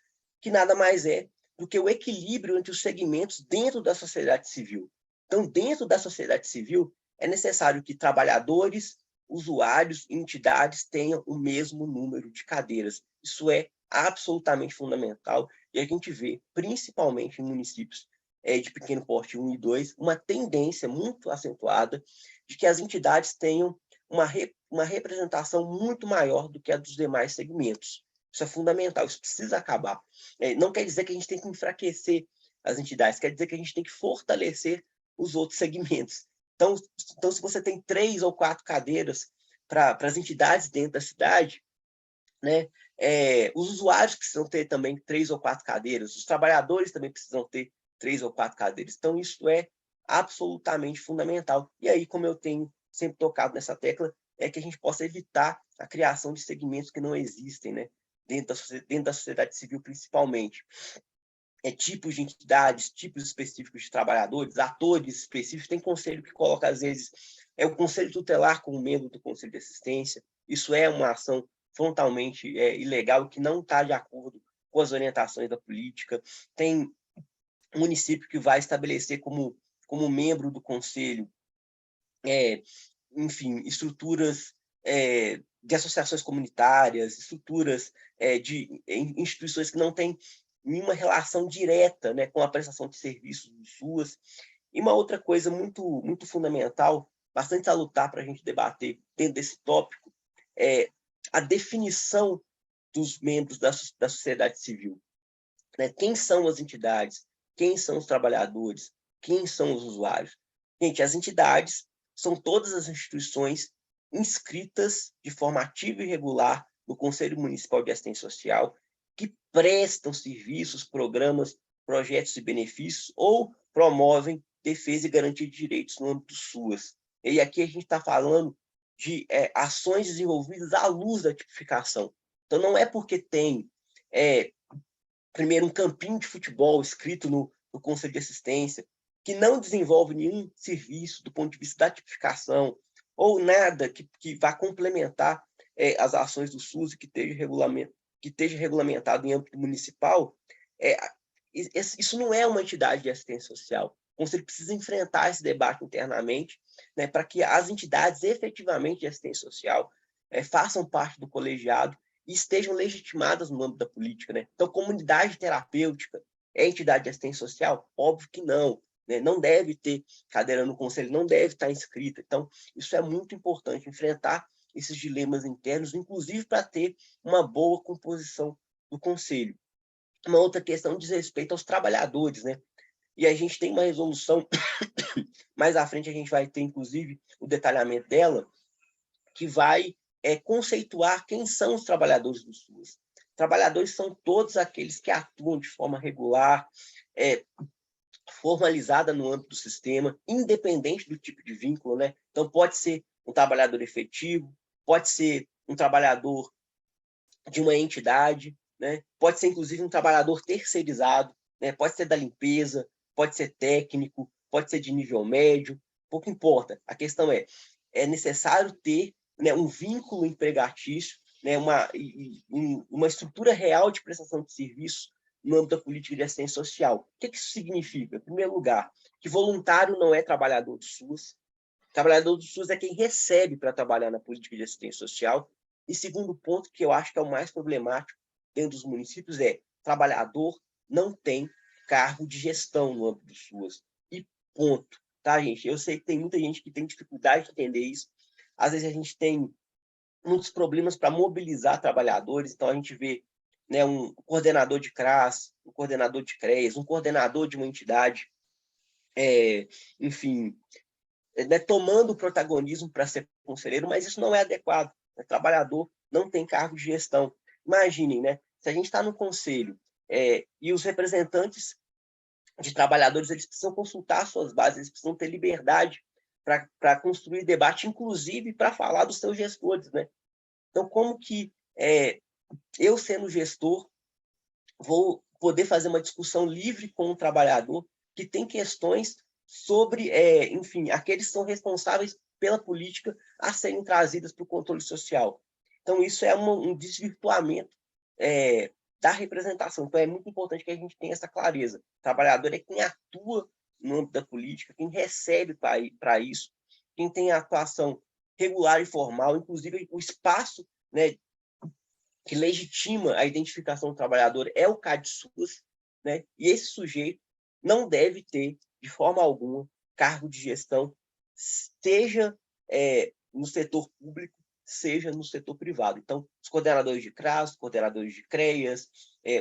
que nada mais é do que o equilíbrio entre os segmentos dentro da sociedade civil. Então, dentro da sociedade civil, é necessário que trabalhadores, usuários e entidades tenham o mesmo número de cadeiras. Isso é absolutamente fundamental, e a gente vê, principalmente em municípios de pequeno porte 1 e 2, uma tendência muito acentuada de que as entidades tenham uma representação muito maior do que a dos demais segmentos. Isso é fundamental, isso precisa acabar. Não quer dizer que a gente tem que enfraquecer as entidades, quer dizer que a gente tem que fortalecer os outros segmentos. Então, se você tem 3 ou 4 cadeiras para as entidades dentro da cidade, né, os usuários precisam ter também 3 ou 4 cadeiras, os trabalhadores também precisam ter 3 ou 4 cadeiras. Então, isso é absolutamente fundamental. E aí, como eu tenho sempre tocado nessa tecla, é que a gente possa evitar a criação de segmentos que não existem, né? Dentro da sociedade civil, principalmente. Tipos de entidades, tipos específicos de trabalhadores, atores específicos. Tem conselho que coloca, às vezes, o conselho tutelar como membro do conselho de assistência. Isso é uma ação frontalmente ilegal, que não está de acordo com as orientações da política. Tem município que vai estabelecer como membro do conselho, enfim, estruturas de associações comunitárias, estruturas de instituições que não têm nenhuma relação direta, né, com a prestação de serviços do SUAS. E uma outra coisa muito, muito fundamental, bastante salutar para a gente debater dentro desse tópico, é a definição dos membros da sociedade civil. Né? Quem são as entidades? Quem são os trabalhadores? Quem são os usuários? Gente, as entidades são todas as instituições inscritas de forma ativa e regular no Conselho Municipal de Assistência Social, que prestam serviços, programas, projetos e benefícios ou promovem defesa e garantia de direitos no âmbito do SUAS. E aqui a gente está falando de ações desenvolvidas à luz da tipificação. Então, não é porque tem, primeiro, um campinho de futebol escrito no Conselho de Assistência, que não desenvolve nenhum serviço do ponto de vista da tipificação, ou nada que vá complementar as ações do SUS e que esteja regulamentado em âmbito municipal, isso não é uma entidade de assistência social. O Conselho precisa enfrentar esse debate internamente, né, para que as entidades efetivamente de assistência social façam parte do colegiado e estejam legitimadas no âmbito da política. Né? Então, comunidade terapêutica é entidade de assistência social? Óbvio que não. Né? Não deve ter cadeira no conselho, não deve estar inscrita. Então, isso é muito importante, enfrentar esses dilemas internos, inclusive para ter uma boa composição do conselho. Uma outra questão diz respeito aos trabalhadores, né? E a gente tem uma resolução, mais à frente a gente vai ter, inclusive, o detalhamento dela, que vai conceituar quem são os trabalhadores do SUS. Trabalhadores são todos aqueles que atuam de forma regular, formalizada no âmbito do sistema, independente do tipo de vínculo, né? Então, pode ser um trabalhador efetivo, pode ser um trabalhador de uma entidade, né? Pode ser, inclusive, um trabalhador terceirizado, né? Pode ser da limpeza, pode ser técnico, pode ser de nível médio, pouco importa. A questão é necessário ter, né, um vínculo empregatício, né, uma estrutura real de prestação de serviço no âmbito da política de assistência social. O que isso significa? Em primeiro lugar, que voluntário não é trabalhador do SUS. Trabalhador do SUS é quem recebe para trabalhar na política de assistência social. E segundo ponto, que eu acho que é o mais problemático dentro dos municípios, trabalhador não tem cargo de gestão no âmbito do SUS. E ponto. Tá, gente? Eu sei que tem muita gente que tem dificuldade de entender isso. Às vezes a gente tem muitos problemas para mobilizar trabalhadores, então a gente vê, né, um coordenador de CRAS, um coordenador de CREAS, um coordenador de uma entidade, enfim, né, tomando o protagonismo para ser conselheiro, mas isso não é adequado. O trabalhador não tem cargo de gestão. Imaginem, né, se a gente está no conselho e os representantes de trabalhadores, eles precisam consultar suas bases, eles precisam ter liberdade para construir debate, inclusive para falar dos seus gestores, né? Então, como que eu, sendo gestor, vou poder fazer uma discussão livre com o trabalhador que tem questões sobre, enfim, aqueles que são responsáveis pela política a serem trazidas para o controle social. Então, isso é um desvirtuamento da representação. Então, é muito importante que a gente tenha essa clareza. O trabalhador é quem atua no âmbito da política, quem recebe para isso, quem tem a atuação regular e formal, inclusive o espaço, né, que legitima a identificação do trabalhador é o CAD-SUS, né? E esse sujeito não deve ter, de forma alguma, cargo de gestão, seja no setor público, seja no setor privado. Então, os coordenadores de CRAS, os coordenadores de CREAS,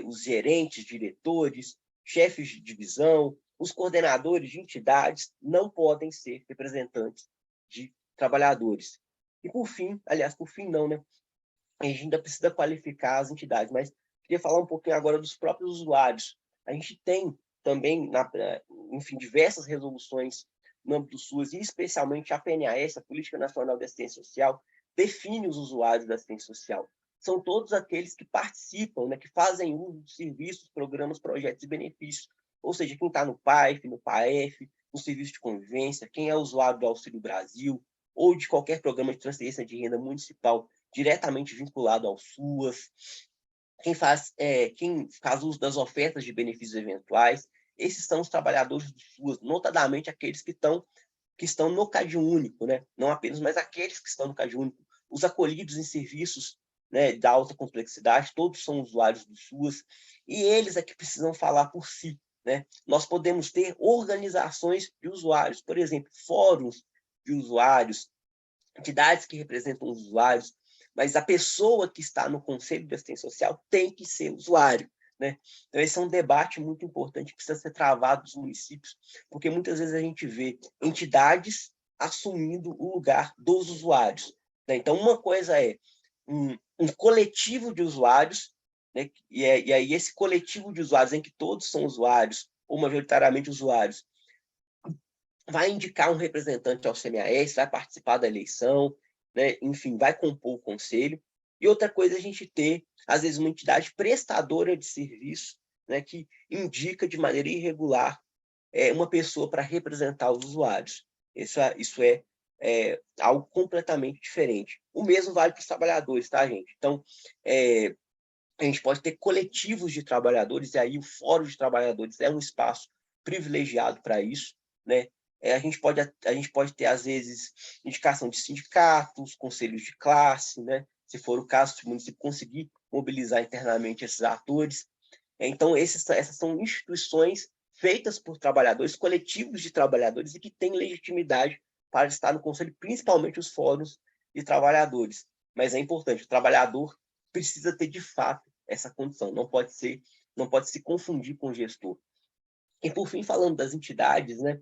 os gerentes, diretores, chefes de divisão, os coordenadores de entidades não podem ser representantes de trabalhadores. E, por fim, aliás, por fim não, né? A gente ainda precisa qualificar as entidades, mas queria falar um pouquinho agora dos próprios usuários. A gente tem também, enfim, diversas resoluções no âmbito do SUS, e especialmente a PNAS, a Política Nacional de Assistência Social, define os usuários da assistência social. São todos aqueles que participam, né, que fazem uso de serviços, programas, projetos e benefícios. Ou seja, quem está no PAIF, no PAEF, no serviço de convivência, quem é usuário do Auxílio Brasil, ou de qualquer programa de transferência de renda municipal diretamente vinculado ao SUAS, quem faz uso das ofertas de benefícios eventuais. Esses são os trabalhadores do SUAS, notadamente aqueles que estão no CadÚnico, né? Não apenas, mas aqueles que estão no CadÚnico, os acolhidos em serviços, né, da alta complexidade, todos são usuários do SUAS, e eles é que precisam falar por si, né? Nós podemos ter organizações de usuários, por exemplo, fóruns de usuários, entidades que representam os usuários, mas a pessoa que está no Conselho de Assistência Social tem que ser usuário, né? Então, esse é um debate muito importante que precisa ser travado nos municípios, porque muitas vezes a gente vê entidades assumindo o lugar dos usuários, né? Então, uma coisa é um coletivo de usuários, né? E aí esse coletivo de usuários, em que todos são usuários, ou majoritariamente usuários, vai indicar um representante ao CMAS, vai participar da eleição, né? Enfim, vai compor o conselho. E outra coisa é a gente ter, às vezes, uma entidade prestadora de serviço, né, que indica de maneira irregular uma pessoa para representar os usuários. Isso é algo completamente diferente. O mesmo vale para os trabalhadores, tá, gente? Então, a gente pode ter coletivos de trabalhadores, e aí o Fórum de Trabalhadores é um espaço privilegiado para isso, né? A gente pode ter, às vezes, indicação de sindicatos, conselhos de classe, né? Se for o caso, se o município conseguir mobilizar internamente esses atores. Então, essas são instituições feitas por trabalhadores, coletivos de trabalhadores, e que têm legitimidade para estar no conselho, principalmente os fóruns de trabalhadores. Mas é importante, o trabalhador precisa ter, de fato, essa condição. Não pode se confundir com o gestor. E, por fim, falando das entidades, né?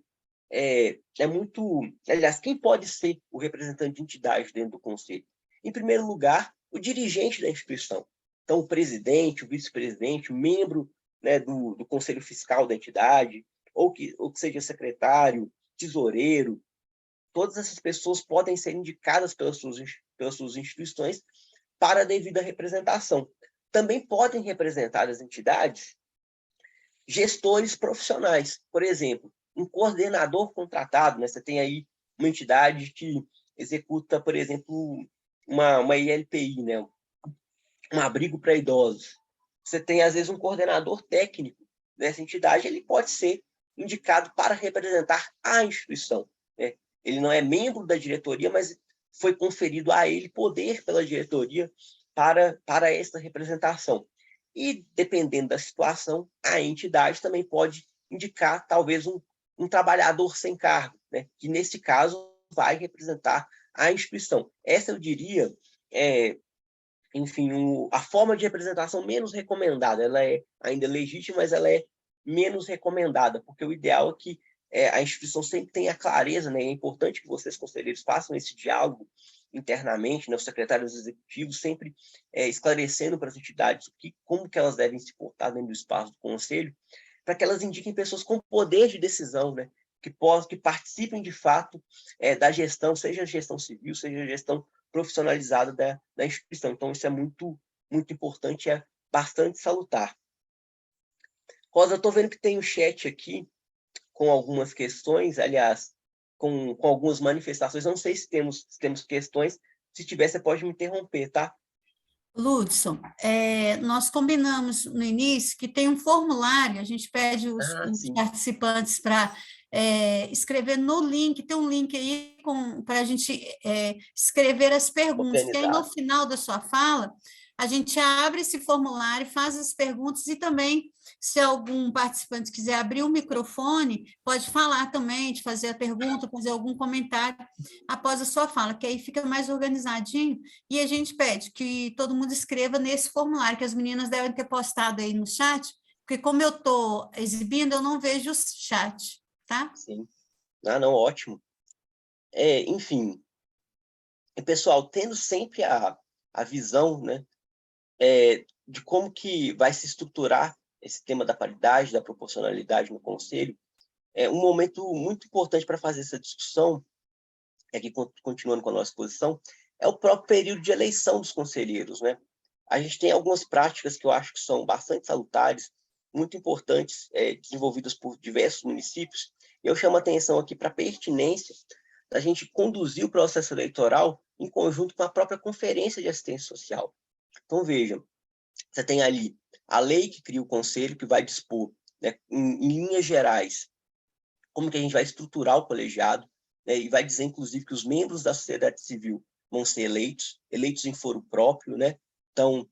Aliás, quem pode ser o representante de entidade dentro do conselho? Em primeiro lugar, o dirigente da instituição. Então, o presidente, o vice-presidente, o membro, né, do conselho fiscal da entidade, ou que seja secretário, tesoureiro, todas essas pessoas podem ser indicadas pelas suas instituições para a devida representação. Também podem representar as entidades gestores profissionais. Por exemplo, um coordenador contratado, né? Você tem aí uma entidade que executa, por exemplo, uma ILPI, né? Um abrigo para idosos. Você tem, às vezes, um coordenador técnico dessa entidade, ele pode ser indicado para representar a instituição, né? Ele não é membro da diretoria, mas foi conferido a ele poder pela diretoria para essa representação. E, dependendo da situação, a entidade também pode indicar, talvez, um trabalhador sem cargo, né? Que, nesse caso, vai representar a instituição. Essa, eu diria, enfim, a forma de representação menos recomendada. Ela é ainda legítima, mas ela é menos recomendada, porque o ideal é que a instituição sempre tenha clareza, né? É importante que vocês, conselheiros, façam esse diálogo internamente, né? Os secretários executivos sempre esclarecendo para as entidades como que elas devem se portar dentro do espaço do conselho, para que elas indiquem pessoas com poder de decisão, né? Que participem de fato da gestão, seja a gestão civil, seja a gestão profissionalizada da instituição. Então, isso é muito, muito importante, é bastante salutar. Rosa, eu estou vendo que tem um chat aqui com algumas questões, aliás, com algumas manifestações. Eu não sei se temos questões. Se tiver, você pode me interromper, tá? Lúdson, nós combinamos no início que tem um formulário, a gente pede os participantes para escrever no link, tem um link aí para a gente escrever as perguntas, que aí no final da sua fala, a gente abre esse formulário, faz as perguntas e também, se algum participante quiser abrir o microfone, pode falar também, de fazer a pergunta, fazer algum comentário após a sua fala, que aí fica mais organizadinho, e a gente pede que todo mundo escreva nesse formulário, que as meninas devem ter postado aí no chat, porque como eu estou exibindo, eu não vejo o chat, tá? Sim. Não, ótimo. Enfim, pessoal, tendo sempre a visão, né, de como que vai se estruturar esse tema da paridade, da proporcionalidade no conselho, um momento muito importante para fazer essa discussão, aqui continuando com a nossa posição, é o próprio período de eleição dos conselheiros, né? A gente tem algumas práticas que eu acho que são bastante salutares, muito importantes, desenvolvidas por diversos municípios, e eu chamo a atenção aqui para a pertinência da gente conduzir o processo eleitoral em conjunto com a própria Conferência de Assistência Social. Então, vejam, você tem ali a lei que cria o conselho, que vai dispor, né, em linhas gerais, como que a gente vai estruturar o colegiado, né, e vai dizer, inclusive, que os membros da sociedade civil vão ser eleitos em foro próprio, né? Então,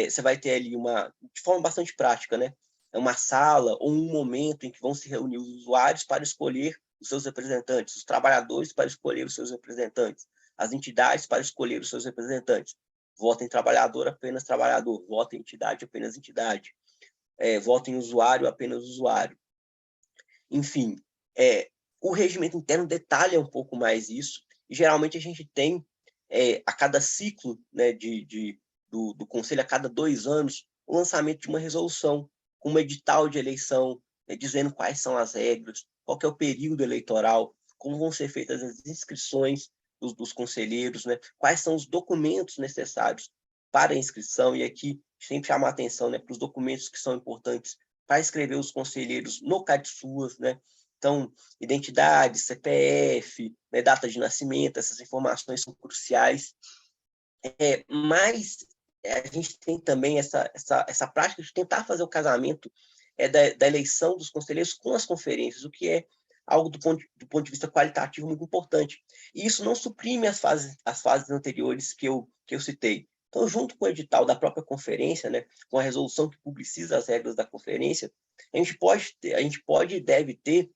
você vai ter ali de forma bastante prática, né? Uma sala ou um momento em que vão se reunir os usuários para escolher os seus representantes, os trabalhadores para escolher os seus representantes, as entidades para escolher os seus representantes. Vota em trabalhador, apenas trabalhador. Vota em entidade, apenas entidade. Vota em usuário, apenas usuário. Enfim, o regimento interno detalha um pouco mais isso, e geralmente a gente tem, a cada ciclo, né, do Conselho, a cada 2 anos, o lançamento de uma resolução, com um edital de eleição, né, dizendo quais são as regras, qual que é o período eleitoral, como vão ser feitas as inscrições dos conselheiros, né, quais são os documentos necessários para a inscrição, e aqui sempre chamar a atenção, né, para os documentos que são importantes para inscrever os conselheiros no CadSUAS, né? Então, identidade, CPF, né, data de nascimento, essas informações são cruciais. Mas a gente tem também essa prática de tentar fazer o casamento da eleição dos conselheiros com as conferências, o que é algo do ponto de vista qualitativo muito importante. E isso não suprime as fases anteriores que eu citei. Então, junto com o edital da própria conferência, né, com a resolução que publiciza as regras da conferência, a gente pode e deve ter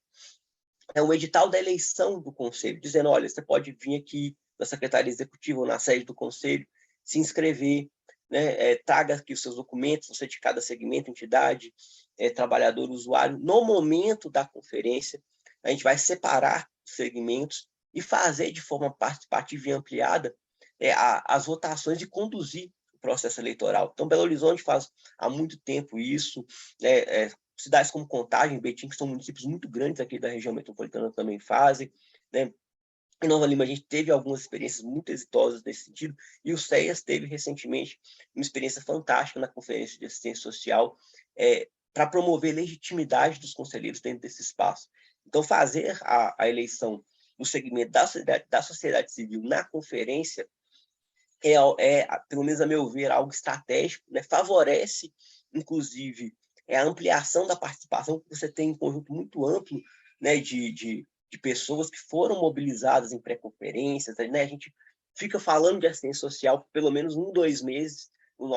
um edital da eleição do conselho, dizendo, olha, você pode vir aqui na Secretaria Executiva ou na sede do conselho, se inscrever, né, traga aqui os seus documentos, você de cada segmento, entidade, trabalhador, usuário. No momento da conferência, a gente vai separar os segmentos e fazer de forma participativa e ampliada as votações e conduzir o processo eleitoral. Então, Belo Horizonte faz há muito tempo isso, né? Cidades como Contagem, Betim, que são municípios muito grandes aqui da região metropolitana, também fazem, né? Em Nova Lima, a gente teve algumas experiências muito exitosas nesse sentido, e o CEAS teve recentemente uma experiência fantástica na Conferência de Assistência Social para promover legitimidade dos conselheiros dentro desse espaço. Então, fazer a eleição no segmento da sociedade civil na conferência pelo menos a meu ver, algo estratégico, né? Favorece, inclusive, a ampliação da participação, porque você tem um conjunto muito amplo, né, de pessoas que foram mobilizadas em pré-conferências, né? A gente fica falando de assistência social por pelo menos 1, 2 meses nos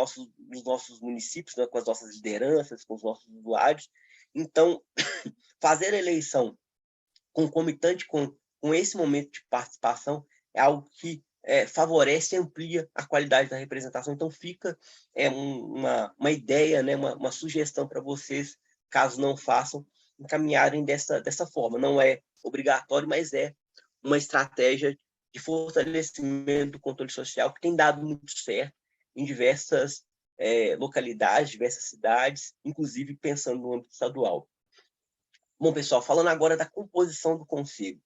nossos municípios, né, com as nossas lideranças, com os nossos usuários. Então, fazer a eleição concomitante com esse momento de participação é algo que favorece e amplia a qualidade da representação. Então, fica uma ideia, né, uma sugestão para vocês, caso não façam, encaminharem dessa forma. Não é obrigatório, mas é uma estratégia de fortalecimento do controle social que tem dado muito certo em diversas localidades, diversas cidades, inclusive pensando no âmbito estadual. Bom, pessoal, falando agora da composição do conselho.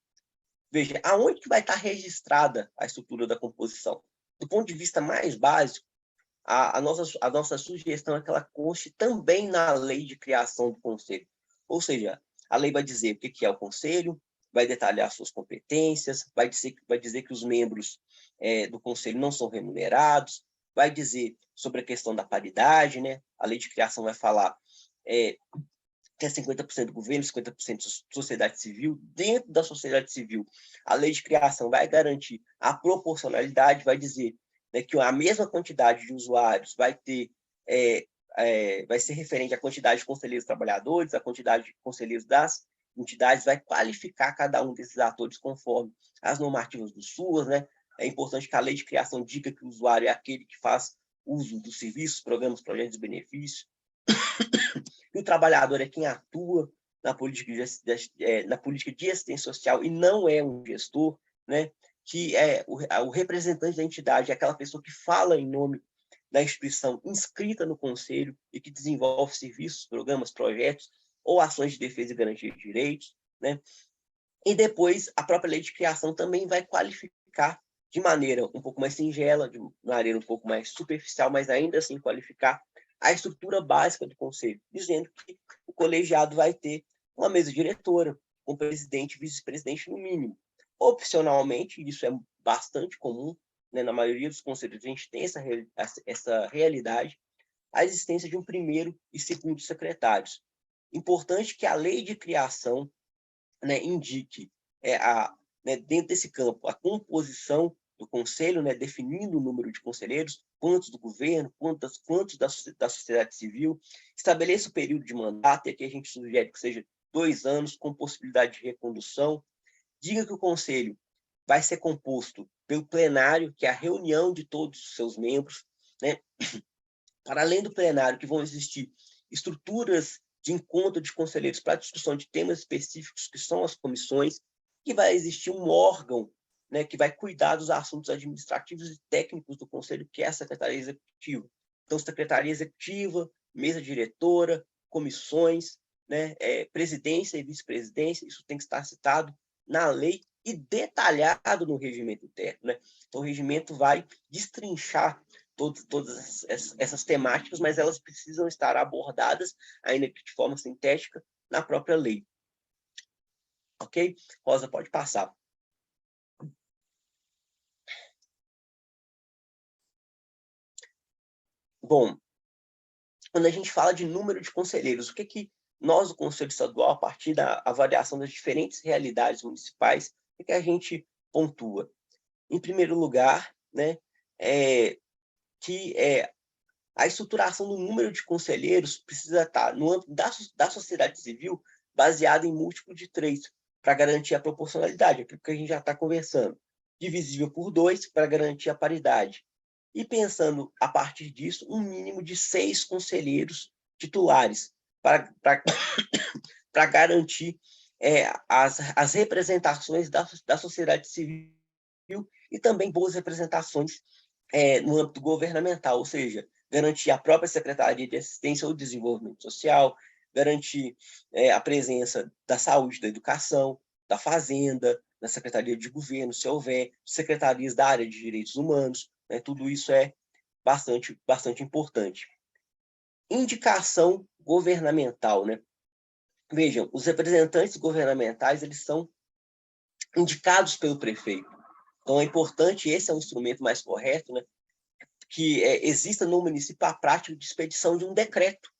Veja, aonde que vai estar registrada a estrutura da composição? Do ponto de vista mais básico, a nossa sugestão é que ela conste também na lei de criação do conselho. Ou seja, a lei vai dizer o que é o conselho, vai detalhar suas competências, vai dizer que os membros do conselho não são remunerados, vai dizer sobre a questão da paridade, né? A lei de criação vai falar que é 50% do governo, 50% sociedade civil. Dentro da sociedade civil, a lei de criação vai garantir a proporcionalidade, vai dizer, né, que a mesma quantidade de usuários vai ser referente à quantidade de conselheiros trabalhadores, à quantidade de conselheiros das entidades, vai qualificar cada um desses atores conforme as normativas do SUAS, né? É importante que a lei de criação diga que o usuário é aquele que faz uso dos serviços, programas, projetos de benefício, que o trabalhador é quem atua na política de assistência social e não é um gestor, né? Que o representante da entidade é aquela pessoa que fala em nome da instituição inscrita no conselho e que desenvolve serviços, programas, projetos ou ações de defesa e garantia de direitos, né? E depois a própria lei de criação também vai qualificar de maneira um pouco mais singela, de maneira um pouco mais superficial, mas ainda assim qualificar a estrutura básica do conselho, dizendo que o colegiado vai ter uma mesa diretora, com presidente e vice-presidente no mínimo. Opcionalmente, isso é bastante comum, né, na maioria dos conselhos a gente tem essa realidade, a existência de um primeiro e segundo secretários. Importante que a lei de criação, né, indique, né, dentro desse campo, a composição do conselho, né, definindo o número de conselheiros, quantos do governo, quantos da sociedade civil, estabeleça o período de mandato, e aqui a gente sugere que seja 2 anos, com possibilidade de recondução, diga que o conselho vai ser composto pelo plenário, que é a reunião de todos os seus membros, né? Para além do plenário, que vão existir estruturas de encontro de conselheiros para discussão de temas específicos, que são as comissões, que vai existir um órgão, né, que vai cuidar dos assuntos administrativos e técnicos do conselho, que é a Secretaria Executiva. Então, Secretaria Executiva, mesa diretora, comissões, né, presidência e vice-presidência, isso tem que estar citado na lei e detalhado no regimento interno, né? Então, o regimento vai destrinchar todas essas temáticas, mas elas precisam estar abordadas, ainda que de forma sintética, na própria lei. Ok? Rosa, pode passar. Bom, quando a gente fala de número de conselheiros, o que nós, do Conselho Estadual, a partir da avaliação das diferentes realidades municipais, o que a gente pontua? Em primeiro lugar, né, a estruturação do número de conselheiros precisa estar no âmbito da sociedade civil, baseada em múltiplo de 3, para garantir a proporcionalidade, aquilo que a gente já está conversando. Divisível por 2, para garantir a paridade. E pensando, a partir disso, um mínimo de 6 conselheiros titulares, para garantir as representações da sociedade civil e também boas representações no âmbito governamental, ou seja, garantir a própria Secretaria de Assistência ao Desenvolvimento Social, garantir a presença da saúde, da educação, da fazenda, da Secretaria de Governo, se houver, secretarias da área de direitos humanos, né, tudo isso é bastante importante. Indicação governamental, né? Vejam, os representantes governamentais, eles são indicados pelo prefeito. Então, é importante, esse é um instrumento mais correto, né, que exista no município a prática de expedição de um decreto,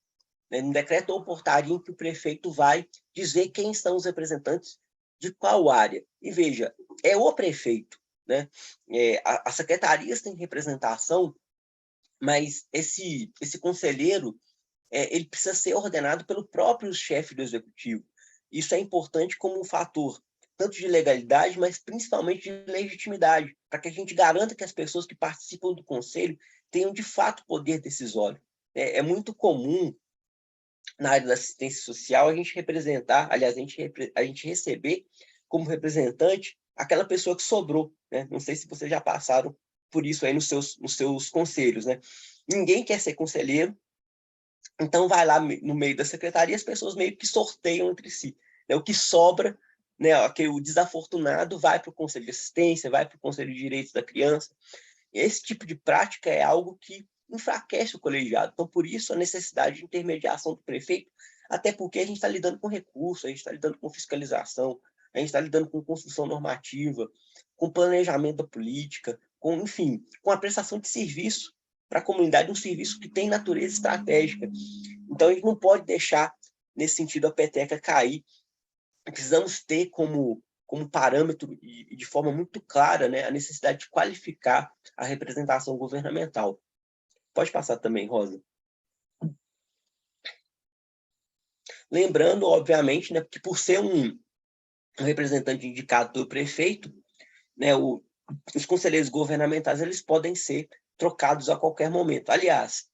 né, um decreto ou portaria em que o prefeito vai dizer quem são os representantes de qual área. E veja, é o prefeito, né? As secretarias têm representação, mas esse conselheiro, ele precisa ser ordenado pelo próprio chefe do executivo. Isso é importante como um fator tanto de legalidade, mas principalmente de legitimidade, para que a gente garanta que as pessoas que participam do conselho tenham, de fato, poder decisório. É muito comum, na área da assistência social, a gente representar, aliás, a gente receber como representante aquela pessoa que sobrou, né? Não sei se vocês já passaram por isso aí nos seus conselhos, né? Ninguém quer ser conselheiro, então vai lá no meio da secretaria, as pessoas meio que sorteiam entre si, né? O que sobra, né, o desafortunado vai para o Conselho de Assistência, vai para o Conselho de Direitos da Criança. Esse tipo de prática é algo que enfraquece o colegiado. Então, por isso, a necessidade de intermediação do prefeito, até porque a gente está lidando com recursos, a gente está lidando com fiscalização, a gente está lidando com construção normativa, com planejamento da política, enfim, com a prestação de serviço para a comunidade, um serviço que tem natureza estratégica. Então, a gente não pode deixar, nesse sentido, a peteca cair. Precisamos ter como parâmetro e de forma muito clara, né, a necessidade de qualificar a representação governamental. Pode passar também, Rosa. Lembrando, obviamente, né, que por ser um representante indicado pelo prefeito, né, os conselheiros governamentais, eles podem ser trocados a qualquer momento. Aliás,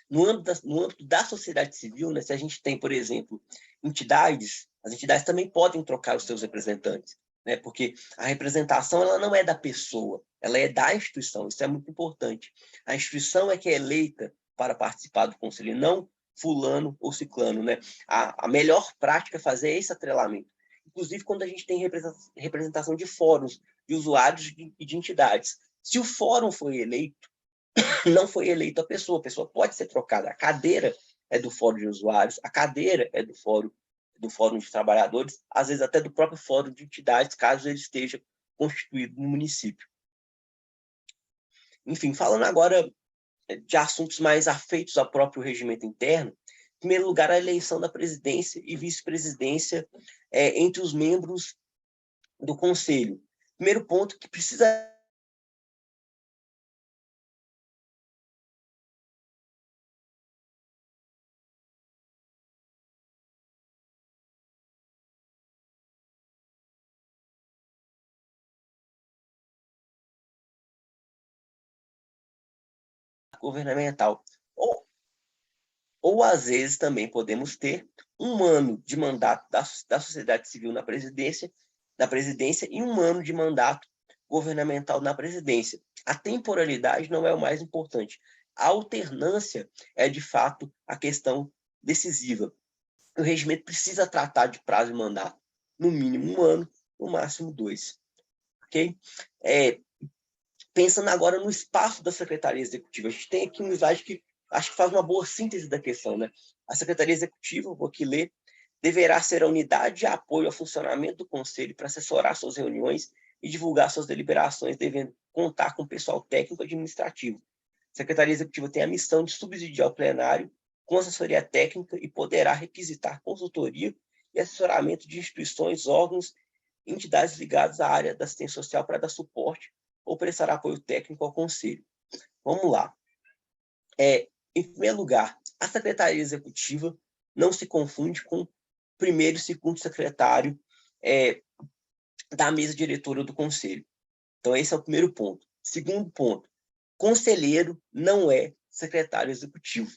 no âmbito da sociedade civil, né, se a gente tem, por exemplo, entidades, as entidades também podem trocar os seus representantes, né, porque a representação, ela não é da pessoa, ela é da instituição, isso é muito importante. A instituição é que é eleita para participar do conselho, não fulano ou ciclano, né? A melhor prática é fazer esse atrelamento. Inclusive, quando a gente tem representação de fóruns, de usuários e de entidades. Se o fórum foi eleito, não foi eleita a pessoa pode ser trocada. A cadeira é do fórum de usuários, a cadeira é do fórum de trabalhadores, às vezes até do próprio fórum de entidades, caso ele esteja constituído no município. Enfim, falando agora de assuntos mais afeitos ao próprio regimento interno, em primeiro lugar, a eleição da presidência e vice-presidência entre os membros do conselho. Primeiro ponto que precisa governamental. Ou às vezes também podemos ter 1 ano de mandato da sociedade civil na presidência e 1 ano de mandato governamental na presidência. A temporalidade não é o mais importante. A alternância é, de fato, a questão decisiva. O regimento precisa tratar de prazo de mandato, no mínimo 1 ano, no máximo 2. Ok? Pensando agora no espaço da Secretaria Executiva, a gente tem aqui um slide que acho que faz uma boa síntese da questão, né? A Secretaria Executiva, vou aqui ler, deverá ser a unidade de apoio ao funcionamento do Conselho para assessorar suas reuniões e divulgar suas deliberações, devendo contar com pessoal técnico administrativo. A Secretaria Executiva tem a missão de subsidiar o plenário com assessoria técnica e poderá requisitar consultoria e assessoramento de instituições, órgãos, entidades ligadas à área da assistência social para dar suporte ou prestar apoio técnico ao Conselho. Vamos lá. Em primeiro lugar, a Secretaria Executiva não se confunde com o primeiro e segundo secretário da mesa diretora do Conselho. Então, esse é o primeiro ponto. Segundo ponto, conselheiro não é secretário executivo.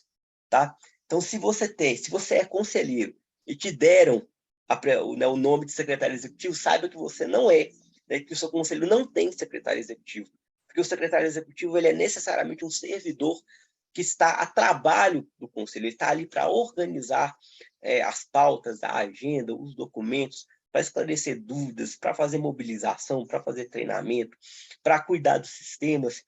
Tá? Então, se você é conselheiro e te deram o nome de secretário executivo, saiba que você não é, né, que o seu conselho não tem secretário executivo. Porque o secretário executivo ele é necessariamente um servidor que está a trabalho do conselho, ele está ali para organizar as pautas, a agenda, os documentos, para esclarecer dúvidas, para fazer mobilização, para fazer treinamento, para cuidar dos sistemas.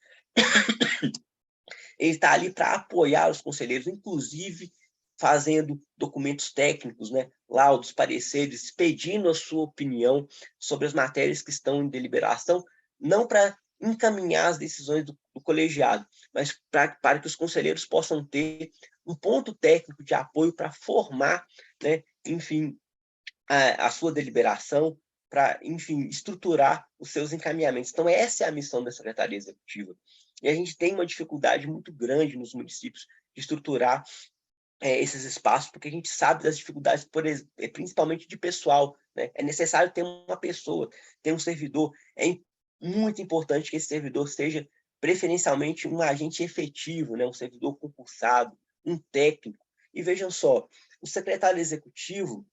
Ele está ali para apoiar os conselheiros, inclusive fazendo documentos técnicos, né, laudos, pareceres, pedindo a sua opinião sobre as matérias que estão em deliberação, não para encaminhar as decisões do colegiado, mas para que os conselheiros possam ter um ponto técnico de apoio para formar, né, enfim, a sua deliberação, para, enfim, estruturar os seus encaminhamentos. Então, essa é a missão da Secretaria Executiva. E a gente tem uma dificuldade muito grande nos municípios de estruturar esses espaços, porque a gente sabe das dificuldades, principalmente de pessoal, né? É necessário ter uma pessoa, ter um servidor. É muito importante que esse servidor seja preferencialmente um agente efetivo, né? Um servidor concursado, um técnico. E vejam só, o secretário executivo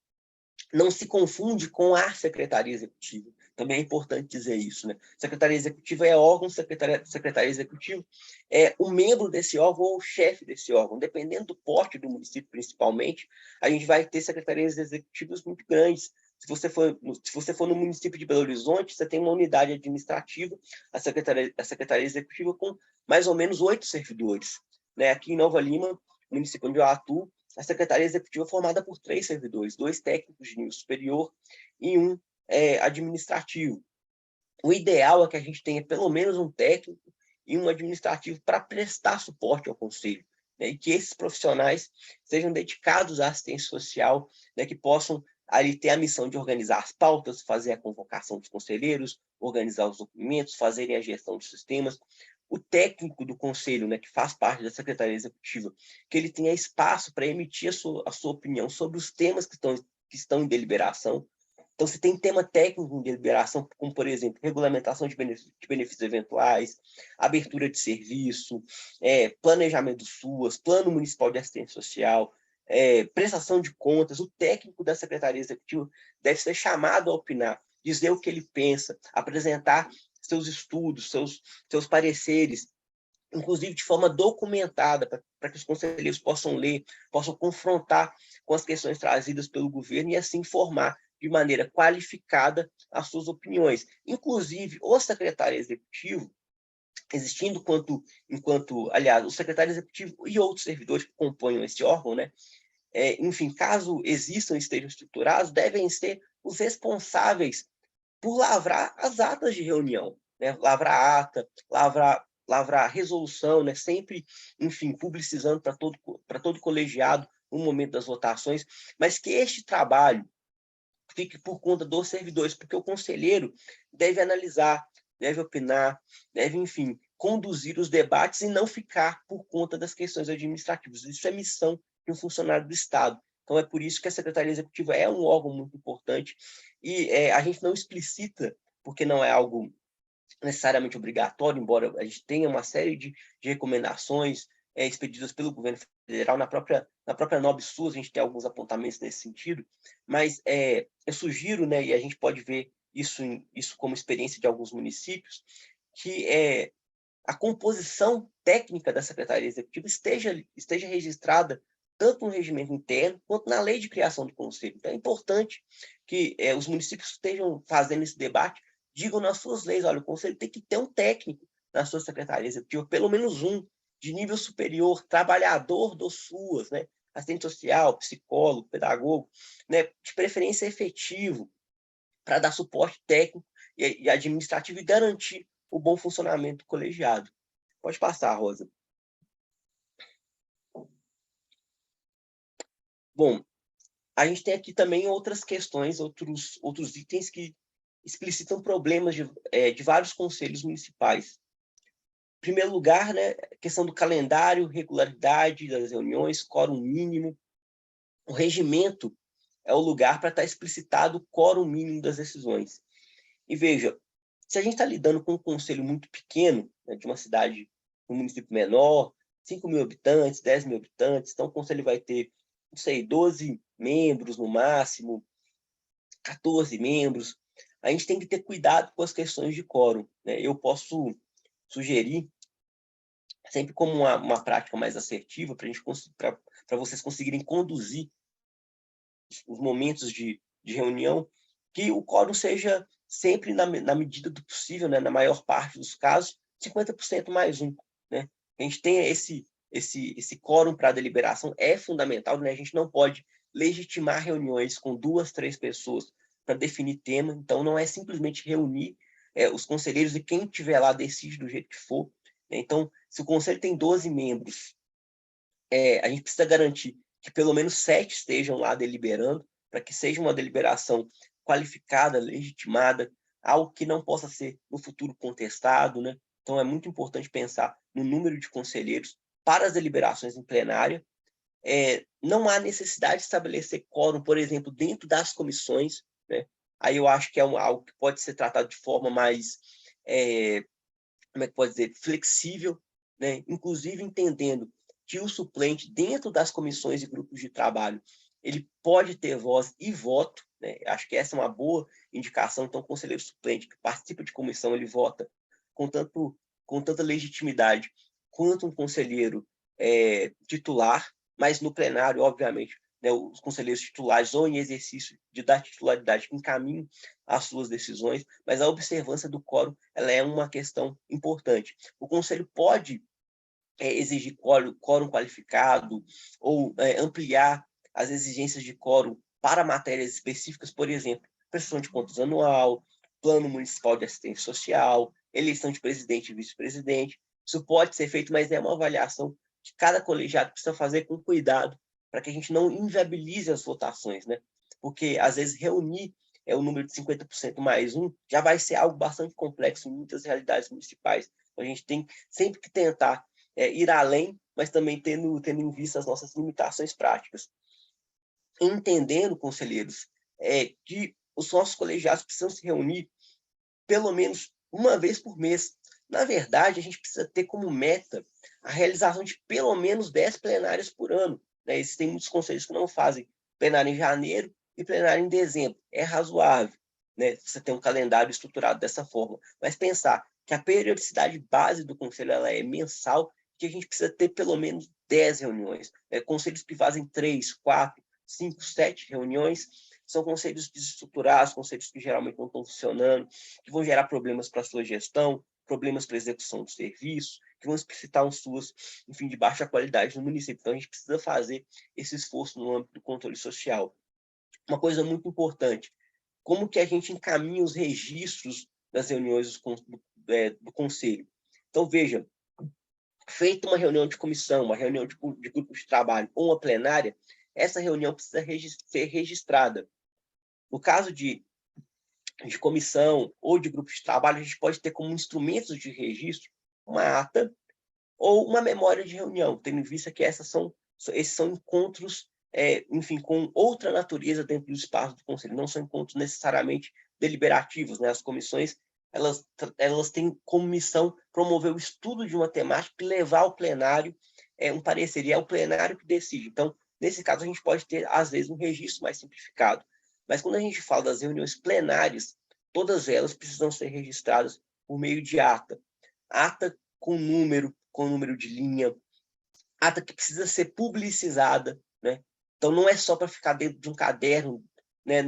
não se confunde com a Secretaria Executiva. Também é importante dizer isso, né? Secretaria Executiva é órgão, Secretaria Executiva é o membro desse órgão ou o chefe desse órgão. Dependendo do porte do município, principalmente, a gente vai ter secretarias executivas muito grandes. Se você for no município de Belo Horizonte, você tem uma unidade administrativa, a Secretaria Executiva, com mais ou menos 8 servidores. Né? Aqui em Nova Lima, município onde eu atuo, a Secretaria Executiva é formada por 3 servidores, 2 técnicos de nível superior e 1 administrativo. O ideal é que a gente tenha pelo menos um técnico e um administrativo para prestar suporte ao Conselho, né, e que esses profissionais sejam dedicados à assistência social, né, que possam ali ter a missão de organizar as pautas, fazer a convocação dos conselheiros, organizar os documentos, fazerem a gestão dos sistemas. O técnico do conselho, né, que faz parte da Secretaria Executiva, que ele tenha espaço para emitir a sua opinião sobre os temas que estão em deliberação. Então, se tem tema técnico em deliberação, como, por exemplo, regulamentação de benefícios eventuais, abertura de serviço, planejamento SUAS, Plano Municipal de Assistência Social, prestação de contas, o técnico da Secretaria Executiva deve ser chamado a opinar, dizer o que ele pensa, apresentar seus estudos, seus pareceres, inclusive de forma documentada, para que os conselheiros possam ler, possam confrontar com as questões trazidas pelo governo e assim formar de maneira qualificada as suas opiniões. Inclusive, o secretário executivo, existindo aliás, o secretário executivo e outros servidores que compõem esse órgão, né? Enfim, caso existam e estejam estruturados, devem ser os responsáveis por lavrar as atas de reunião, né? Lavrar ata, lavrar resolução, né? Sempre, enfim, publicizando para todo colegiado no momento das votações, mas que este trabalho fique por conta dos servidores, porque o conselheiro deve analisar, deve opinar, deve, enfim, conduzir os debates e não ficar por conta das questões administrativas. Isso é missão de um funcionário do Estado. Então, é por isso que a Secretaria Executiva é um órgão muito importante e a gente não explicita, porque não é algo necessariamente obrigatório, embora a gente tenha uma série de recomendações expedidas pelo governo federal, na própria NOB-SUS, a gente tem alguns apontamentos nesse sentido, mas eu sugiro, né, e a gente pode ver isso como experiência de alguns municípios, que a composição técnica da Secretaria Executiva esteja registrada tanto no regimento interno quanto na lei de criação do Conselho. Então, é importante que os municípios estejam fazendo esse debate, digam nas suas leis, olha, o Conselho tem que ter um técnico na sua Secretaria Executiva, pelo menos um, de nível superior, trabalhador do SUAS, né? Assistente social, psicólogo, pedagogo, né? De preferência efetivo, para dar suporte técnico e administrativo e garantir o bom funcionamento do colegiado. Pode passar, Rosa. Bom, a gente tem aqui também outras questões, outros itens que explicitam problemas de vários conselhos municipais. Em primeiro lugar, né, questão do calendário, regularidade das reuniões, quórum mínimo. O regimento é o lugar para estar explicitado o quórum mínimo das decisões. E veja, se a gente está lidando com um conselho muito pequeno, né, de uma cidade, um município menor, 5.000 habitantes, 10.000 habitantes, então o conselho vai ter, não sei, 12 membros no máximo, 14 membros, a gente tem que ter cuidado com as questões de quórum, né? Eu posso sugerir, sempre como uma prática mais assertiva, para vocês conseguirem conduzir os momentos de reunião, que o quórum seja sempre, na medida do possível, né, na maior parte dos casos, 50% mais um. Né? A gente tenha esse quórum para deliberação é fundamental, né? A gente não pode legitimar reuniões com 2, 3 pessoas para definir tema, então não é simplesmente reunir os conselheiros e quem estiver lá decide do jeito que for. Né? Então, se o conselho tem 12 membros, a gente precisa garantir que pelo menos 7 estejam lá deliberando, para que seja uma deliberação qualificada, legitimada, algo que não possa ser no futuro contestado. Né? Então, é muito importante pensar no número de conselheiros para as deliberações em plenária. Não há necessidade de estabelecer quórum, por exemplo, dentro das comissões. Né? Aí eu acho que é algo que pode ser tratado de forma mais, como é que pode dizer, flexível, né? Inclusive entendendo que o suplente, dentro das comissões e grupos de trabalho, ele pode ter voz e voto. Né? Acho que essa é uma boa indicação. Então, o conselheiro suplente que participa de comissão, ele vota com tanta legitimidade quanto um conselheiro titular, mas no plenário, obviamente, né, os conselheiros titulares ou em exercício da titularidade que encaminham as suas decisões, mas a observância do quórum ela é uma questão importante. O conselho pode exigir quórum qualificado ou ampliar as exigências de quórum para matérias específicas, por exemplo, prestação de contas anual, plano municipal de assistência social, eleição de presidente e vice-presidente. Isso pode ser feito, mas é uma avaliação que cada colegiado precisa fazer com cuidado para que a gente não inviabilize as votações, né? Porque, às vezes, reunir o número de 50% mais um já vai ser algo bastante complexo em muitas realidades municipais. Então, a gente tem sempre que tentar ir além, mas também tendo em vista as nossas limitações práticas. Entendendo, conselheiros, que os nossos colegiados precisam se reunir pelo menos uma vez por mês. Na verdade, a gente precisa ter como meta a realização de pelo menos 10 plenárias por ano. Né? Existem muitos conselhos que não fazem plenária em janeiro e plenária em dezembro. É razoável, né? Você ter um calendário estruturado dessa forma. Mas pensar que a periodicidade base do conselho ela é mensal, que a gente precisa ter pelo menos 10 reuniões. Conselhos que fazem 3, 4, 5, 7 reuniões são conselhos desestruturados, conselhos que geralmente não estão funcionando, que vão gerar problemas para a sua gestão, problemas para a execução do serviço, que vão explicitar um SUAS, enfim, de baixa qualidade no município. Então, a gente precisa fazer esse esforço no âmbito do controle social. Uma coisa muito importante, como que a gente encaminha os registros das reuniões do conselho? Então, veja, feita uma reunião de comissão, uma reunião de grupo de trabalho ou uma plenária, essa reunião precisa ser registrada. No caso de de comissão ou de grupo de trabalho, a gente pode ter como instrumentos de registro uma ata ou uma memória de reunião, tendo em vista que esses são encontros, enfim, com outra natureza dentro do espaço do Conselho, não são encontros necessariamente deliberativos, né? As comissões, elas têm como missão promover o estudo de uma temática e levar ao plenário um parecer, e é o plenário que decide. Então, nesse caso, a gente pode ter, às vezes, um registro mais simplificado. Mas quando a gente fala das reuniões plenárias, todas elas precisam ser registradas por meio de ata. Ata com número de linha, ata que precisa ser publicizada, né? Então, não é só para ficar dentro de um caderno, né,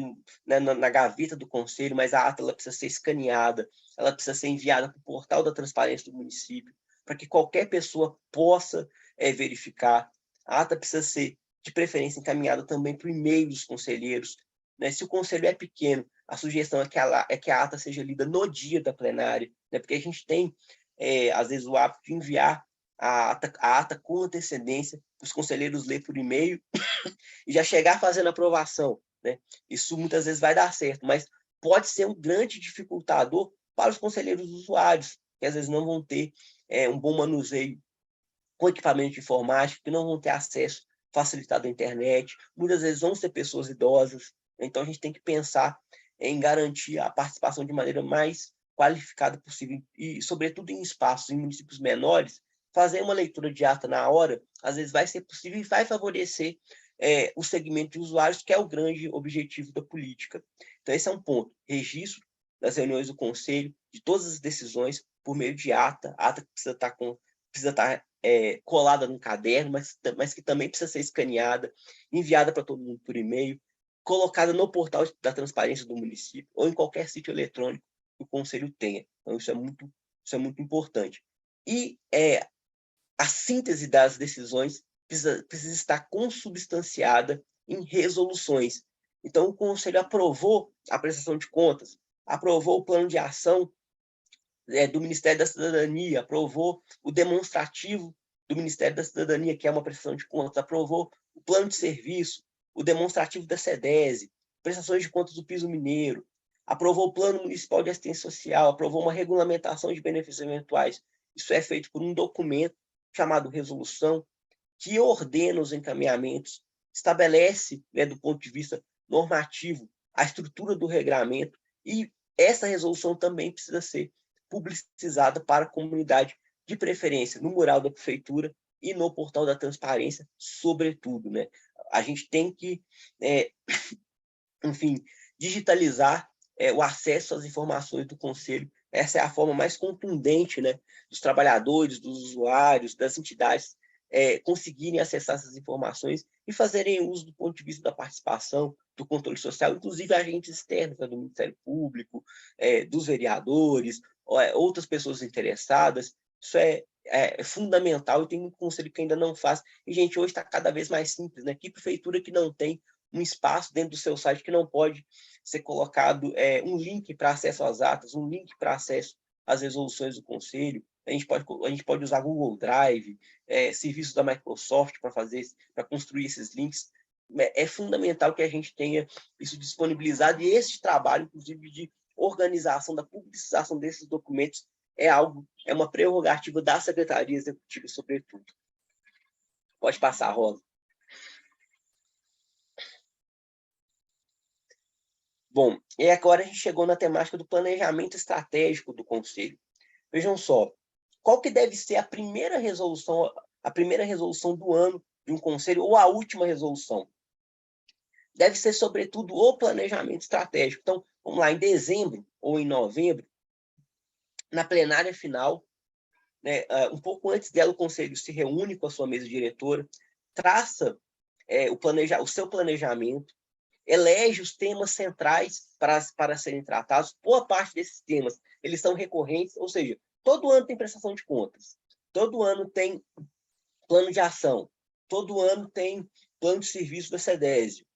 na gaveta do conselho, mas a ata ela precisa ser escaneada, ela precisa ser enviada para o portal da transparência do município, para que qualquer pessoa possa verificar. A ata precisa ser, de preferência, encaminhada também para o e-mail dos conselheiros, né? Se o conselho é pequeno, a sugestão é que a ata seja lida no dia da plenária, né? Porque a gente tem, às vezes, o hábito de enviar a ata com antecedência, os conselheiros lerem por e-mail e já chegar fazendo aprovação, né? Isso muitas vezes vai dar certo, mas pode ser um grande dificultador para os conselheiros usuários, que às vezes não vão ter um bom manuseio com equipamento de informática, que não vão ter acesso facilitado à internet, muitas vezes vão ser pessoas idosas, então a gente tem que pensar em garantir a participação de maneira mais qualificada possível e, sobretudo, em espaços, em municípios menores, fazer uma leitura de ata na hora, às vezes vai ser possível e vai favorecer o segmento de usuários, que é o grande objetivo da política. Então, esse é um ponto. Registro das reuniões do Conselho, de todas as decisões, por meio de ata que precisa estar colada num caderno, mas que também precisa ser escaneada, enviada para todo mundo por e-mail, colocada no portal da transparência do município ou em qualquer sítio eletrônico que o Conselho tenha. Então, isso é muito importante. E a síntese das decisões precisa estar consubstanciada em resoluções. Então, o Conselho aprovou a prestação de contas, aprovou o plano de ação do Ministério da Cidadania, aprovou o demonstrativo do Ministério da Cidadania, que é uma prestação de contas, aprovou o plano de serviço, o demonstrativo da SEDESE, prestações de contas do piso mineiro, aprovou o Plano Municipal de Assistência Social, aprovou uma regulamentação de benefícios eventuais. Isso é feito por um documento chamado resolução, que ordena os encaminhamentos, estabelece, né, do ponto de vista normativo, a estrutura do regramento, e essa resolução também precisa ser publicizada para a comunidade, de preferência no mural da prefeitura e no portal da transparência, sobretudo, né? A gente tem que, enfim, digitalizar o acesso às informações do Conselho. Essa é a forma mais contundente, né, dos trabalhadores, dos usuários, das entidades conseguirem acessar essas informações e fazerem uso do ponto de vista da participação, do controle social, inclusive agentes externos, né, do Ministério Público, dos vereadores, outras pessoas interessadas. Isso é fundamental e tem muito conselho que ainda não faz. E, gente, hoje está cada vez mais simples, né? Que prefeitura que não tem um espaço dentro do seu site que não pode ser colocado um link para acesso às atas, um link para acesso às resoluções do Conselho. A gente pode usar Google Drive, serviços da Microsoft para construir esses links. É fundamental que a gente tenha isso disponibilizado, e esse trabalho, inclusive, de organização, da publicização desses documentos, é uma prerrogativa da Secretaria Executiva, sobretudo. Pode passar, Rosa. Bom, e agora a gente chegou na temática do planejamento estratégico do Conselho. Vejam só, qual que deve ser a primeira resolução do ano de um Conselho, ou a última resolução? Deve ser, sobretudo, o planejamento estratégico. Então, vamos lá, em dezembro ou em novembro, na plenária final, né, um pouco antes dela, o Conselho se reúne com a sua mesa diretora, traça o seu planejamento, elege os temas centrais para serem tratados. Boa parte desses temas, eles são recorrentes, ou seja, todo ano tem prestação de contas, todo ano tem plano de ação, todo ano tem plano de serviço da SEDESE,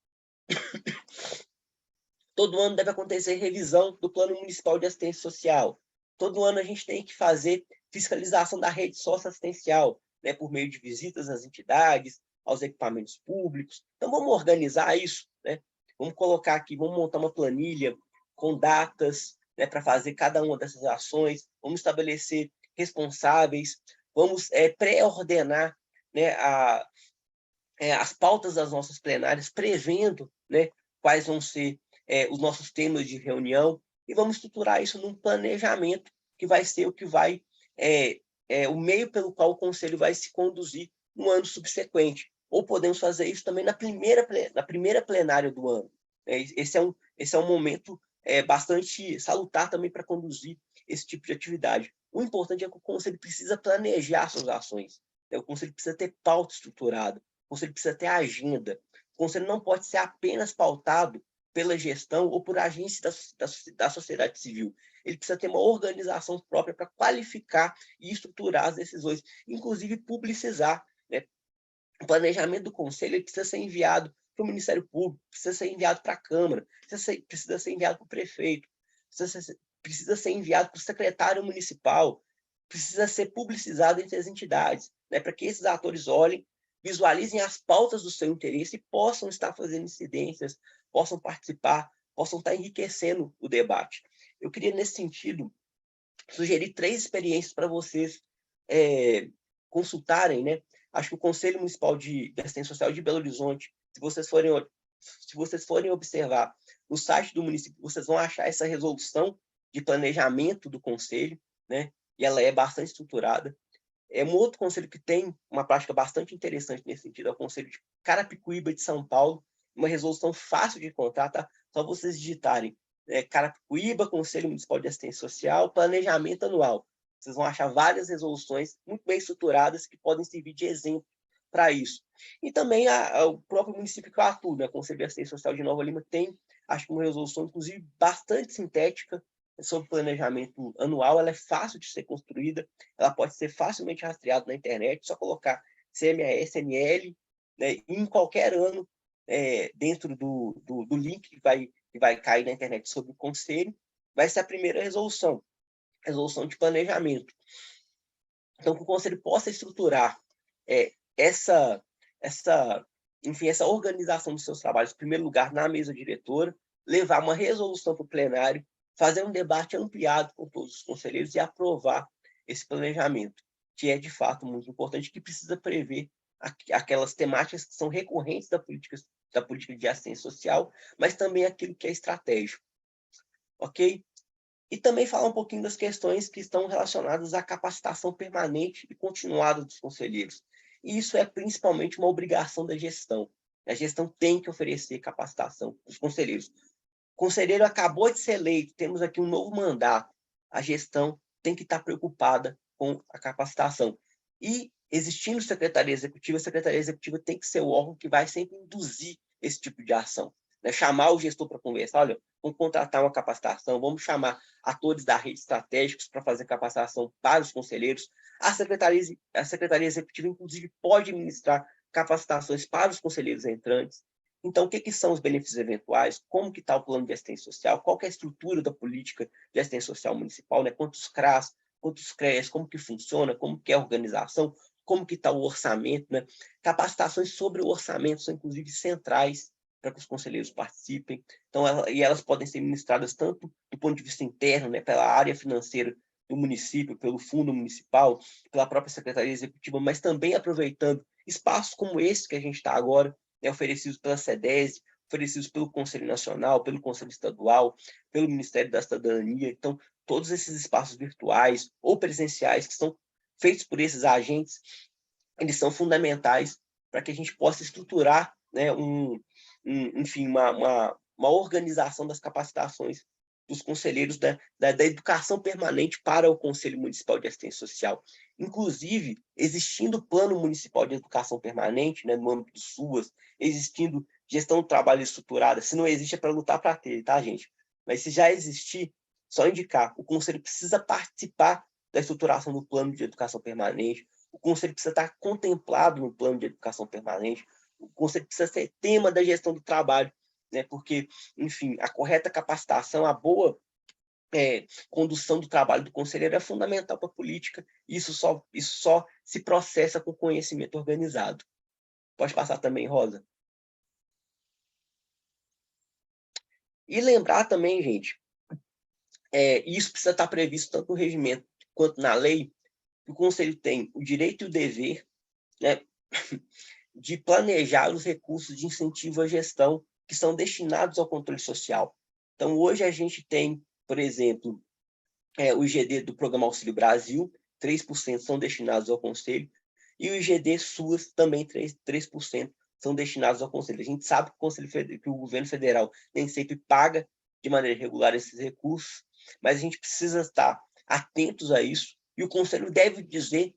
todo ano deve acontecer revisão do Plano Municipal de Assistência Social, todo ano a gente tem que fazer fiscalização da rede socioassistencial, né, por meio de visitas às entidades, aos equipamentos públicos. Então, vamos organizar isso, né? Vamos colocar aqui, vamos montar uma planilha com datas, né, para fazer cada uma dessas ações, vamos estabelecer responsáveis, vamos pré-ordenar, né, as pautas das nossas plenárias, prevendo, né, quais vão ser os nossos temas de reunião, e vamos estruturar isso num planejamento que vai ser o que vai o meio pelo qual o Conselho vai se conduzir no ano subsequente. Ou podemos fazer isso também na primeira plenária do ano. Esse é um momento bastante salutar também para conduzir esse tipo de atividade. O importante é que o Conselho precisa planejar suas ações. O Conselho precisa ter pauta estruturada. O Conselho precisa ter agenda. O Conselho não pode ser apenas pautado pela gestão ou por agências da sociedade civil. Ele precisa ter uma organização própria para qualificar e estruturar as decisões, inclusive publicizar, né? O planejamento do Conselho ele precisa ser enviado para o Ministério Público, precisa ser enviado para a Câmara, precisa ser enviado para o prefeito, precisa ser enviado para o secretário municipal, precisa ser publicizado entre as entidades, né? Para que esses atores olhem, visualizem as pautas do seu interesse e possam estar fazendo incidências, possam participar, possam estar enriquecendo o debate. Eu queria, nesse sentido, sugerir 3 experiências para vocês consultarem, né? Acho que o Conselho Municipal de Assistência Social de Belo Horizonte, se vocês forem observar no site do município, vocês vão achar essa resolução de planejamento do Conselho, né? E ela é bastante estruturada. Um outro conselho que tem uma prática bastante interessante nesse sentido é o Conselho de Carapicuíba de São Paulo, uma resolução fácil de encontrar, tá? Só vocês digitarem Carapicuíba, Conselho Municipal de Assistência Social, planejamento anual. Vocês vão achar várias resoluções muito bem estruturadas que podem servir de exemplo para isso. E também o próprio município que eu atuo, né? O Conselho de Assistência Social de Nova Lima tem, acho que uma resolução, inclusive, bastante sintética sobre planejamento anual. Ela é fácil de ser construída, ela pode ser facilmente rastreada na internet, só colocar CMA-SNL, né? E em qualquer ano, dentro do link que vai cair na internet sobre o Conselho, vai ser a primeira resolução de planejamento. Então, que o Conselho possa estruturar essa organização dos seus trabalhos, em primeiro lugar, na mesa diretora, levar uma resolução para o plenário, fazer um debate ampliado com todos os conselheiros e aprovar esse planejamento, que é, de fato, muito importante, que precisa prever aquelas temáticas que são recorrentes da política de assistência social, mas também aquilo que é estratégico. Ok? E também falar um pouquinho das questões que estão relacionadas à capacitação permanente e continuada dos conselheiros. E isso é principalmente uma obrigação da gestão. A gestão tem que oferecer capacitação para os conselheiros. O conselheiro acabou de ser eleito, temos aqui um novo mandato. A gestão tem que estar preocupada com a capacitação. E, existindo secretaria executiva, a secretaria executiva tem que ser o órgão que vai sempre induzir esse tipo de ação. Né? Chamar o gestor para conversar, olha, vamos contratar uma capacitação, vamos chamar atores da rede estratégicos para fazer capacitação para os conselheiros. A secretaria executiva, inclusive, pode ministrar capacitações para os conselheiros entrantes. Então, o que são os benefícios eventuais? Como que está o plano de assistência social? Qual que é a estrutura da política de assistência social municipal? Né? Quantos CRAS, quantos CREAs, como que funciona, como que é a organização, como que está o orçamento? Né? Capacitações sobre o orçamento são, inclusive, centrais para que os conselheiros participem. Então, elas podem ser ministradas tanto do ponto de vista interno, né, pela área financeira do município, pelo fundo municipal, pela própria secretaria executiva, mas também aproveitando espaços como esse que a gente está agora, né, oferecidos pela SEDESI, oferecidos pelo Conselho Nacional, pelo Conselho Estadual, pelo Ministério da Cidadania. Então, todos esses espaços virtuais ou presenciais que são feitos por esses agentes, eles são fundamentais para que a gente possa estruturar, né, uma organização das capacitações dos conselheiros da educação permanente para o Conselho Municipal de Assistência Social. Inclusive, existindo plano municipal de educação permanente, né, no âmbito do SUAS, existindo gestão do trabalho estruturada, se não existe é para lutar para ter, tá, gente? Mas se já existir, só indicar, o Conselho precisa participar da estruturação do plano de educação permanente, o Conselho precisa estar contemplado no plano de educação permanente, o Conselho precisa ser tema da gestão do trabalho, né? Porque, enfim, a correta capacitação, a boa condução do trabalho do conselheiro é fundamental para a política, e isso só se processa com conhecimento organizado. Pode passar também, Rosa. E lembrar também, gente, isso precisa estar previsto tanto no regimento quanto na lei, que o Conselho tem o direito e o dever, né, de planejar os recursos de incentivo à gestão que são destinados ao controle social. Então, hoje a gente tem, por exemplo, o IGD do Programa Auxílio Brasil, 3% são destinados ao Conselho, e o IGD SUAS também 3% são destinados ao Conselho. A gente sabe que o governo federal nem sempre paga de maneira regular esses recursos, mas a gente precisa estar atentos a isso, e o Conselho deve dizer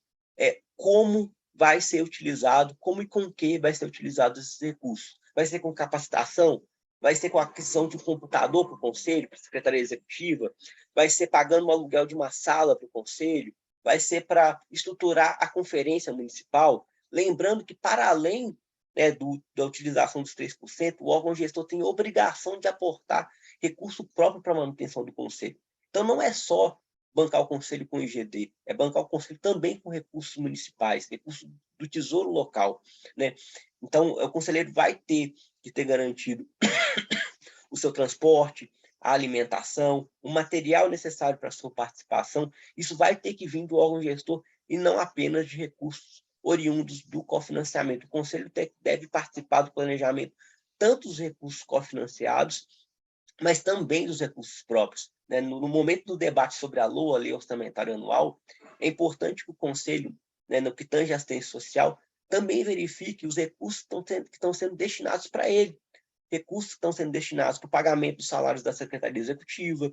como vai ser utilizado, como e com que vai ser utilizado esses recursos. Vai ser com capacitação? Vai ser com a aquisição de um computador para o Conselho, para a Secretaria Executiva? Vai ser pagando o aluguel de uma sala para o Conselho? Vai ser para estruturar a conferência municipal? Lembrando que, para além, né, da utilização dos 3%, o órgão gestor tem obrigação de aportar recurso próprio para a manutenção do Conselho. Então, não é só bancar o Conselho com o IGD, é bancar o Conselho também com recursos municipais, recursos do Tesouro Local, né? Então, o conselheiro vai ter que ter garantido o seu transporte, a alimentação, o material necessário para a sua participação. Isso vai ter que vir do órgão gestor e não apenas de recursos oriundos do cofinanciamento. O Conselho deve participar do planejamento tanto dos recursos cofinanciados, mas também dos recursos próprios. Né? No momento do debate sobre a LOA, a Lei Orçamentária Anual, é importante que o Conselho, né, no que tange a assistência social, também verifique os recursos que estão sendo destinados para ele. Recursos que estão sendo destinados para o pagamento dos salários da Secretaria Executiva,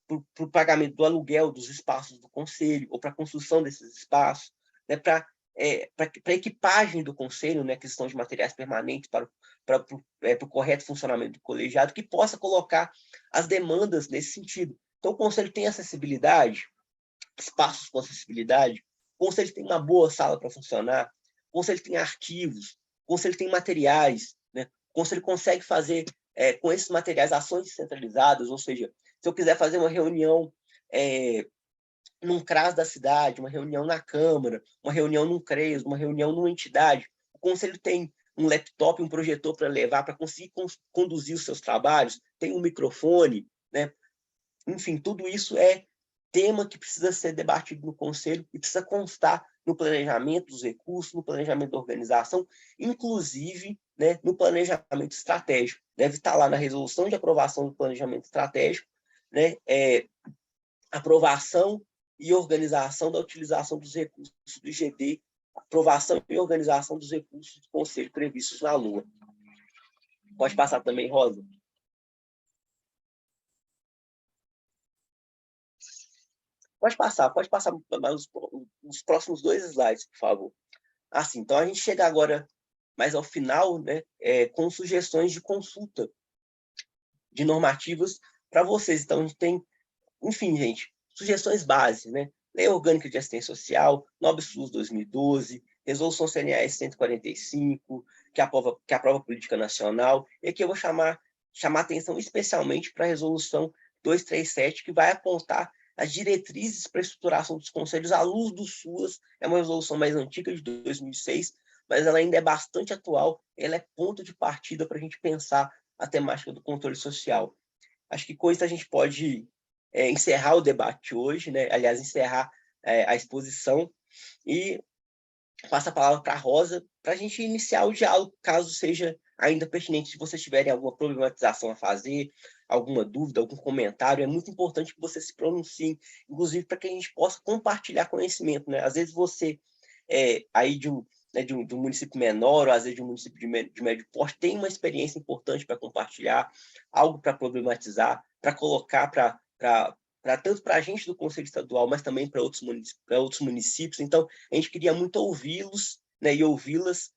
para o pagamento do aluguel dos espaços do Conselho, ou para a construção desses espaços, né, para a equipagem do Conselho, né, aquisição de materiais permanentes para o correto funcionamento do colegiado, que possa colocar as demandas nesse sentido. Então, o Conselho tem acessibilidade, espaços com acessibilidade, o Conselho tem uma boa sala para funcionar, o Conselho tem arquivos, o Conselho tem materiais, né? O Conselho consegue fazer, com esses materiais, ações descentralizadas, ou seja, se eu quiser fazer uma reunião num CRAS da cidade, uma reunião na Câmara, uma reunião num CRES, uma reunião numa entidade, o Conselho tem um laptop, um projetor para levar, para conseguir conduzir os seus trabalhos, tem um microfone, né? Enfim, tudo isso é tema que precisa ser debatido no Conselho e precisa constar no planejamento dos recursos, no planejamento da organização, inclusive, né, no planejamento estratégico. Deve estar lá na resolução de aprovação do planejamento estratégico, né, aprovação e organização da utilização dos recursos do IGD, aprovação e organização dos recursos do Conselho previstos na LOA. Pode passar também, Rosa. Pode passar os próximos 2 slides, por favor. Assim, então a gente chega agora mais ao final, né, com sugestões de consulta de normativas para vocês. Então, a gente tem, enfim, gente, sugestões básicas, né? Lei Orgânica de Assistência Social, NOB-SUS 2012, Resolução CNAS 145, que aprova a Política Nacional, e aqui eu vou chamar atenção especialmente para a Resolução 237, que vai apontar as diretrizes para a estruturação dos conselhos à luz do SUAS. É uma resolução mais antiga, de 2006, mas ela ainda é bastante atual, ela é ponto de partida para a gente pensar a temática do controle social. Acho que com isso a gente pode encerrar o debate hoje, né? Aliás, encerrar a exposição, e passo a palavra para a Rosa, para a gente iniciar o diálogo, caso seja ainda pertinente. Se vocês tiverem alguma problematização a fazer, alguma dúvida, algum comentário, é muito importante que vocês se pronunciem, inclusive para que a gente possa compartilhar conhecimento, né? Às vezes você, aí de um município menor, ou às vezes de um município de médio porte, tem uma experiência importante para compartilhar, algo para problematizar, para colocar tanto para a gente do Conselho Estadual, mas também para outros municípios. Então, a gente queria muito ouvi-los, né, e ouvi-las,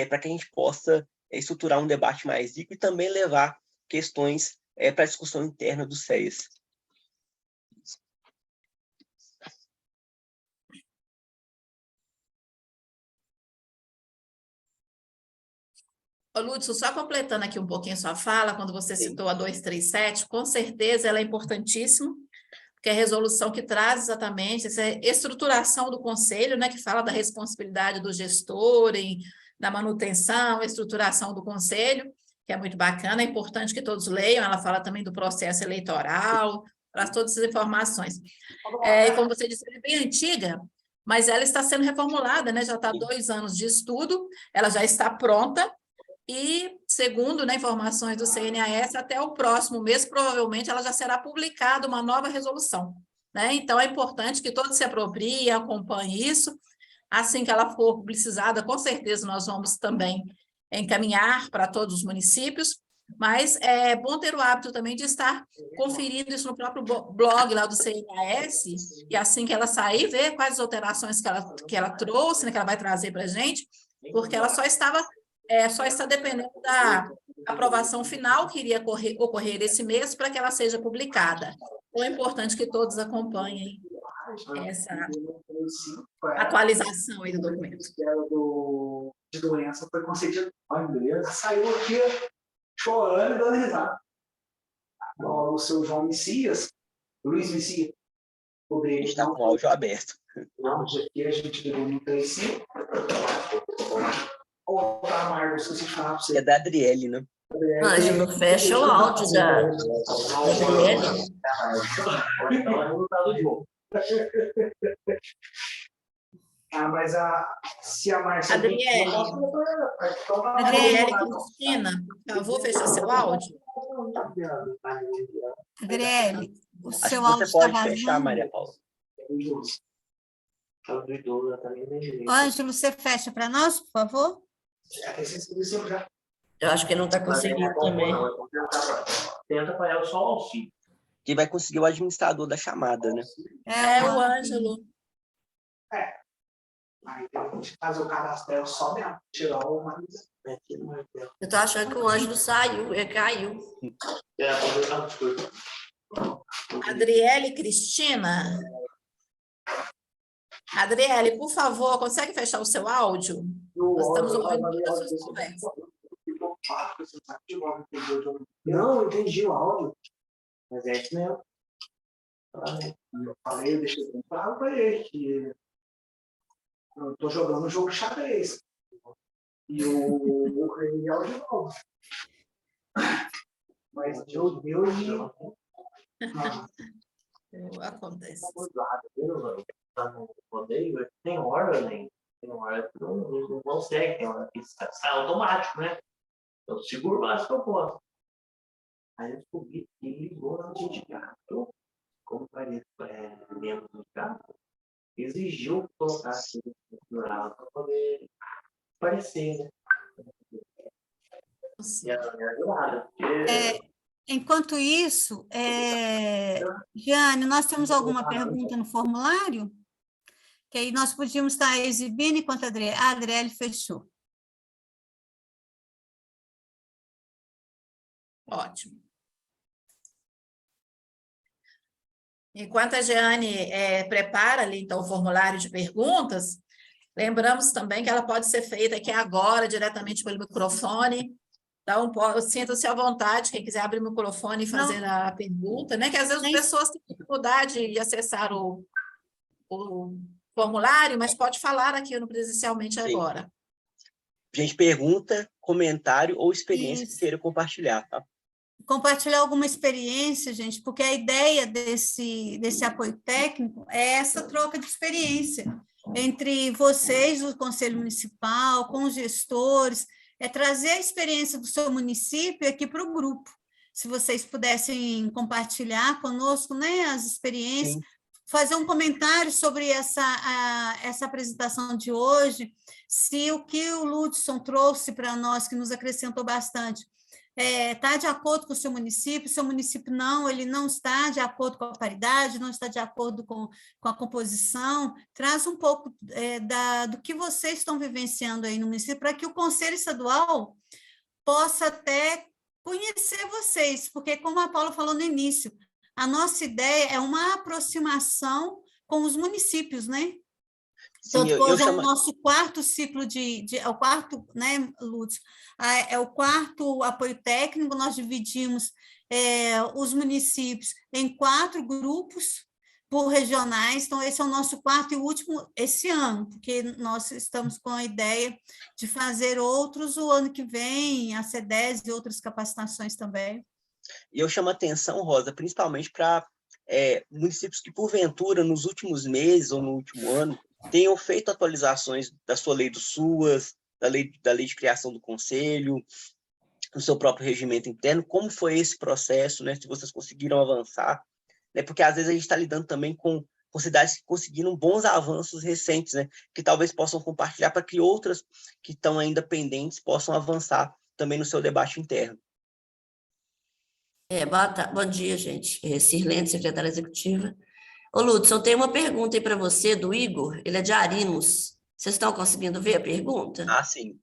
para que a gente possa estruturar um debate mais rico e também levar questões para a discussão interna do SEAS. Ô, Lúcio, só completando aqui um pouquinho sua fala, quando você citou a 237, com certeza ela é importantíssima, porque é a resolução que traz exatamente essa estruturação do Conselho, né, que fala da responsabilidade do gestor na manutenção, estruturação do Conselho, que é muito bacana, é importante que todos leiam. Ela fala também do processo eleitoral, para todas as informações. Como você disse, ela é bem antiga, mas ela está sendo reformulada, né? Já está 2 anos de estudo, ela já está pronta, e, segundo, né, informações do CNAS, até o próximo mês, provavelmente, ela já será publicada uma nova resolução, né? Então, é importante que todos se apropriem, acompanhem isso. Assim que ela for publicizada, com certeza nós vamos também encaminhar para todos os municípios, mas é bom ter o hábito também de estar conferindo isso no próprio blog lá do CNAS, e assim que ela sair, ver quais alterações que ela trouxe, né, que ela vai trazer para a gente, porque ela só está dependendo da aprovação final, que iria ocorrer esse mês, para que ela seja publicada. Então, é importante que todos acompanhem essa atualização aí do documento. De doença foi concedido. Olha, beleza? Saiu aqui chorando e dando risada. O seu João Messias, Luiz Messias, poderia Está com o áudio aberto. Não, aqui a gente ligou no 35. Ou tá, Marcos, se eu falar para você. É da Adriele, né? Ângelo, fecha o áudio da Adriele. Mas se a Márcia... Adriele Cristina, por favor, fecha seu áudio. Adriele, o Acho seu que áudio você está pode fechar, vazando. Maria Paula. Ângelo, você fecha para nós, por favor? Eu acho que ele não está conseguindo também. Tenta para ela só o auxílio. Quem vai conseguir o administrador da chamada, né? É o Ângelo. Aí a gente fazer o cadastro só mesmo, tirar o mais. Eu tô achando que o Ângelo saiu, ele caiu. Adriele Cristina. Adriele, por favor, consegue fechar o seu áudio? Nós estamos ouvindo todas as suas conversas. Não, eu entendi o áudio. Mas é isso mesmo. Eu falei, eu deixei bem claro para ele que eu estou jogando um jogo de xadrez. E o rei é o de novo. Mas meu Deus, Acontece. Tem hora, né? Tem hora que não consegue, tem hora que sai automático, né? Eu seguro o máximo que eu posso. Aí eu descobri que ele ligou no sindicato, como parece membro do sindicato, exigiu que colocasse o plural para poder aparecer, né? E ela me ajudava, porque... Enquanto isso, Jeane, nós temos alguma pergunta no formulário? Que aí nós podíamos estar exibindo enquanto a Adriele fechou. Ótimo. Enquanto a Jeane prepara ali, então, o formulário de perguntas, lembramos também que ela pode ser feita aqui agora, diretamente pelo microfone. Então, sinta-se à vontade, quem quiser abrir o microfone e fazer a pergunta, né? Que às vezes as pessoas têm dificuldade de acessar o formulário, mas pode falar aqui no presencialmente agora. Gente, pergunta, comentário ou experiência que queira compartilhar, tá? Compartilhar alguma experiência, gente, porque a ideia desse apoio técnico é essa troca de experiência entre vocês, o Conselho Municipal, com os gestores, é trazer a experiência do seu município aqui para o grupo. Se vocês pudessem compartilhar conosco, né, as experiências, sim, fazer um comentário sobre essa apresentação de hoje, se o que o Lúdson trouxe para nós, que nos acrescentou bastante, está de acordo com o seu município não, ele não está de acordo com a paridade, não está de acordo com a composição, traz um pouco do que vocês estão vivenciando aí no município, para que o Conselho Estadual possa até conhecer vocês, porque, como a Paula falou no início, a nossa ideia é uma aproximação com os municípios, né? Sim, então, hoje é o nosso quarto ciclo é o quarto, né, Lúcio? É o quarto apoio técnico, nós dividimos os municípios em 4 grupos por regionais, então esse é o nosso quarto e último esse ano, porque nós estamos com a ideia de fazer outros o ano que vem, a C10 e outras capacitações também. E eu chamo a atenção, Rosa, principalmente para municípios que, porventura, nos últimos meses ou no último ano, tenham feito atualizações da sua lei do SUAS, da lei de criação do conselho, no seu próprio regimento interno, como foi esse processo, né? Se vocês conseguiram avançar, né? Porque às vezes a gente está lidando também com cidades que conseguiram bons avanços recentes, né? Que talvez possam compartilhar para que outras que estão ainda pendentes possam avançar também no seu debate interno. Bom dia, gente. Sirlene, secretária executiva. Ô, Lúcio, eu tenho uma pergunta aí para você, do Igor. Ele é de Arinos. Vocês estão conseguindo ver a pergunta? Ah, sim.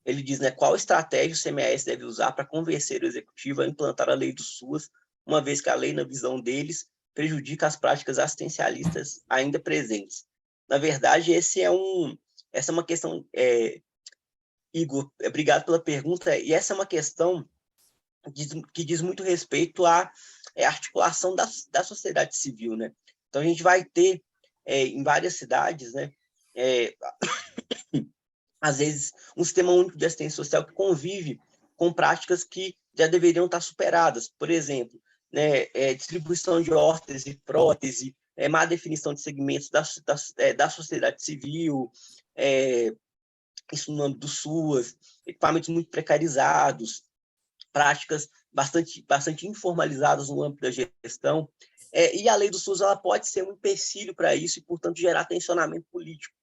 Ele diz, né, qual estratégia o CMAS deve usar para convencer o executivo a implantar a lei do SUAS, uma vez que a lei, na visão deles, prejudica as práticas assistencialistas ainda presentes. Na verdade, essa é uma questão, Igor, obrigado pela pergunta, e essa é uma questão que diz muito respeito à articulação da sociedade civil, né? Então, a gente vai ter, em várias cidades, né, às vezes, um sistema único de assistência social que convive com práticas que já deveriam estar superadas. Por exemplo, né, distribuição de órtese, prótese, má definição de segmentos da sociedade civil, isso no âmbito do SUAS, equipamentos muito precarizados, práticas bastante informalizadas no âmbito da gestão. E a lei do SUS ela pode ser um empecilho para isso e, portanto, gerar tensionamento político.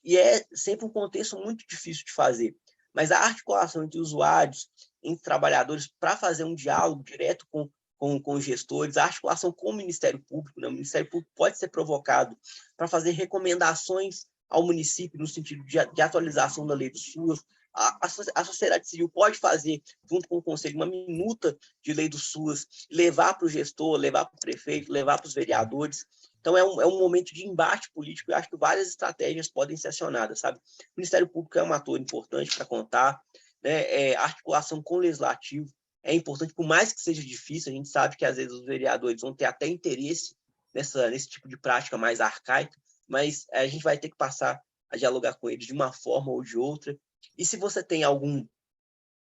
E é sempre um contexto muito difícil de fazer. Mas a articulação entre usuários, entre trabalhadores, para fazer um diálogo direto com os gestores, a articulação com o Ministério Público, né? O Ministério Público pode ser provocado para fazer recomendações ao município no sentido de atualização da lei do SUS. A sociedade civil pode fazer, junto com o Conselho, uma minuta de lei do SUS, levar para o gestor, levar para o prefeito, levar para os vereadores. Então, é um momento de embate político e acho que várias estratégias podem ser acionadas, sabe? O Ministério Público é um ator importante para contar, né? A articulação com o Legislativo é importante, por mais que seja difícil, a gente sabe que, às vezes, os vereadores vão ter até interesse nesse tipo de prática mais arcaica, mas a gente vai ter que passar a dialogar com eles de uma forma ou de outra. E se você tem algum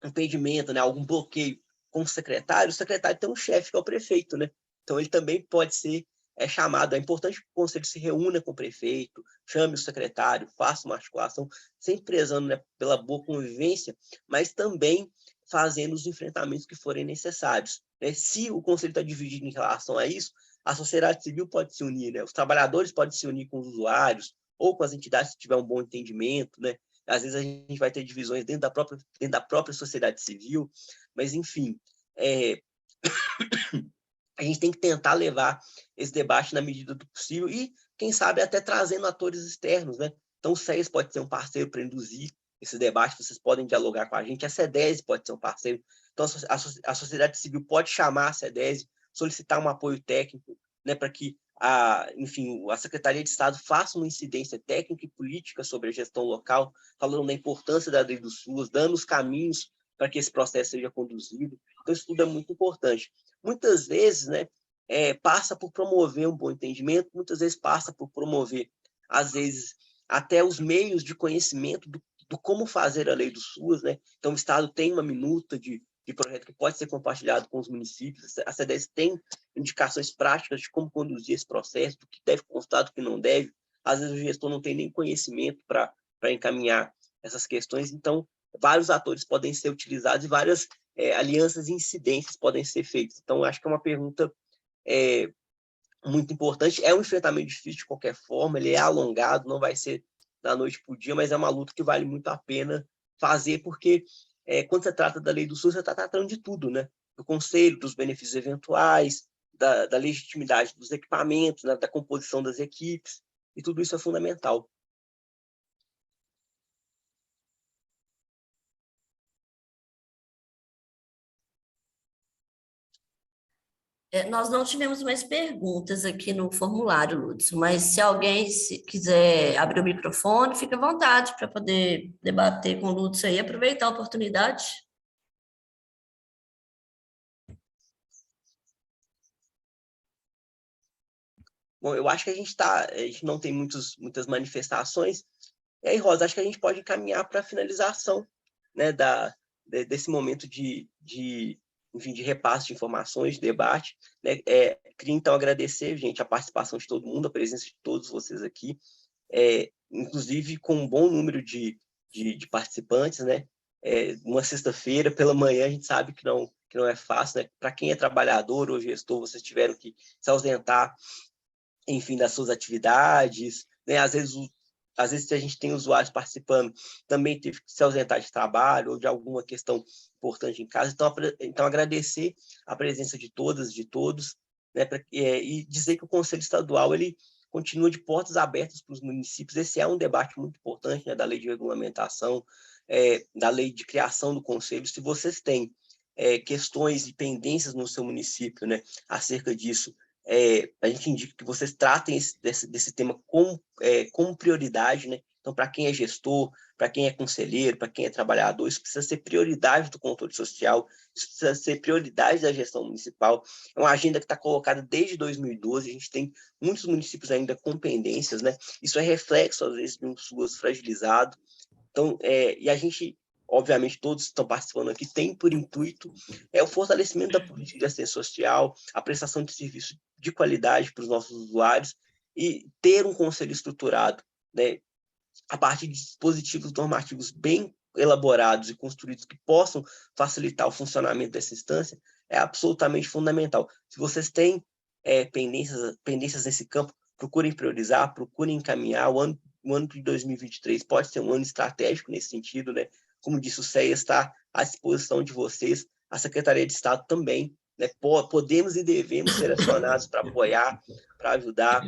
impedimento, né, algum bloqueio com o secretário tem um chefe, que é o prefeito, né? Então, ele também pode ser chamado. É importante que o conselho se reúna com o prefeito, chame o secretário, faça uma articulação, sempre prezando, né, pela boa convivência, mas também fazendo os enfrentamentos que forem necessários, né? Se o conselho está dividido em relação a isso, a sociedade civil pode se unir, né? Os trabalhadores podem se unir com os usuários ou com as entidades se tiver um bom entendimento, né? Às vezes a gente vai ter divisões dentro da própria sociedade civil, mas, enfim, a gente tem que tentar levar esse debate na medida do possível e, quem sabe, até trazendo atores externos, né? Então, o SES pode ser um parceiro para induzir esse debate, vocês podem dialogar com a gente, a CEDESE pode ser um parceiro. Então, a sociedade civil pode chamar a CEDESE, solicitar um apoio técnico, né, para que a Secretaria de Estado faça uma incidência técnica e política sobre a gestão local, falando da importância da lei do SUS, dando os caminhos para que esse processo seja conduzido. Então, isso tudo é muito importante. Muitas vezes, né, passa por promover um bom entendimento, muitas vezes passa por promover, às vezes, até os meios de conhecimento do como fazer a lei do SUS, né? Então, o Estado tem uma minuta de projeto que pode ser compartilhado com os municípios, a CEDES tem indicações práticas de como conduzir esse processo, do que deve constar, do que não deve. Às vezes o gestor não tem nem conhecimento para encaminhar essas questões, então vários atores podem ser utilizados e várias alianças e incidências podem ser feitas. Então, acho que é uma pergunta muito importante. É um enfrentamento difícil de qualquer forma, ele é alongado, não vai ser da noite para o dia, mas é uma luta que vale muito a pena fazer, porque quando você trata da lei do SUS, você está tratando de tudo, né? Do conselho, dos benefícios eventuais, da legitimidade dos equipamentos, né? Da composição das equipes, e tudo isso é fundamental. Nós não tivemos mais perguntas aqui no formulário, Lúcio, mas se alguém quiser abrir o microfone, fica à vontade para poder debater com o Lúcio aí, aproveitar a oportunidade. Bom, eu acho que a gente não tem muitas manifestações. E aí, Rosa, acho que a gente pode caminhar para a finalização, né, desse momento de enfim, de repasse de informações, de debate, né? Queria, então, agradecer, gente, a participação de todo mundo, a presença de todos vocês aqui, inclusive com um bom número de participantes, né? Uma sexta-feira, pela manhã, a gente sabe que não é fácil, né? Para quem é trabalhador ou gestor, vocês tiveram que se ausentar, enfim, das suas atividades, né? Às vezes, se a gente tem usuários participando, também teve que se ausentar de trabalho ou de alguma questão importante em casa. Então agradecer a presença de todas, de todos, né? E dizer que o Conselho Estadual ele continua de portas abertas para os municípios. Esse é um debate muito importante, né? Da lei de regulamentação, da lei de criação do Conselho. Se vocês têm questões e pendências no seu município, né? Acerca disso, a gente indica que vocês tratem desse tema como prioridade, né? Então, para quem é gestor, para quem é conselheiro, para quem é trabalhador, isso precisa ser prioridade do controle social, isso precisa ser prioridade da gestão municipal. É uma agenda que está colocada desde 2012, a gente tem muitos municípios ainda com pendências, né? Isso é reflexo, às vezes, de um SUAS fragilizado. Então, e a gente, obviamente, todos que estão participando aqui, tem por intuito o fortalecimento da política de assistência social, a prestação de serviço de qualidade para os nossos usuários e ter um conselho estruturado, né, a partir de dispositivos normativos bem elaborados e construídos que possam facilitar o funcionamento dessa instância, é absolutamente fundamental. Se vocês têm pendências nesse campo, procurem priorizar, procurem encaminhar. O ano de 2023 pode ser um ano estratégico nesse sentido, né? Como disse, o CEA está à disposição de vocês, a Secretaria de Estado também, né? Podemos e devemos ser acionados para apoiar, para ajudar,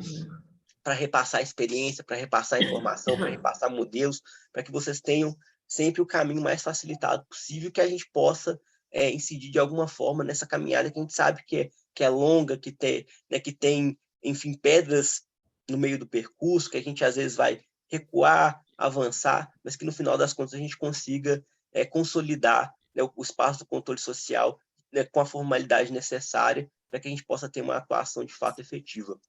para repassar experiência, para repassar informação, para repassar modelos, para que vocês tenham sempre o caminho mais facilitado possível, que a gente possa incidir de alguma forma nessa caminhada que a gente sabe que é longa, que tem, enfim, pedras no meio do percurso, que a gente às vezes vai recuar, avançar, mas que no final das contas a gente consiga consolidar, né, o espaço do controle social, né, com a formalidade necessária para que a gente possa ter uma atuação de fato efetiva.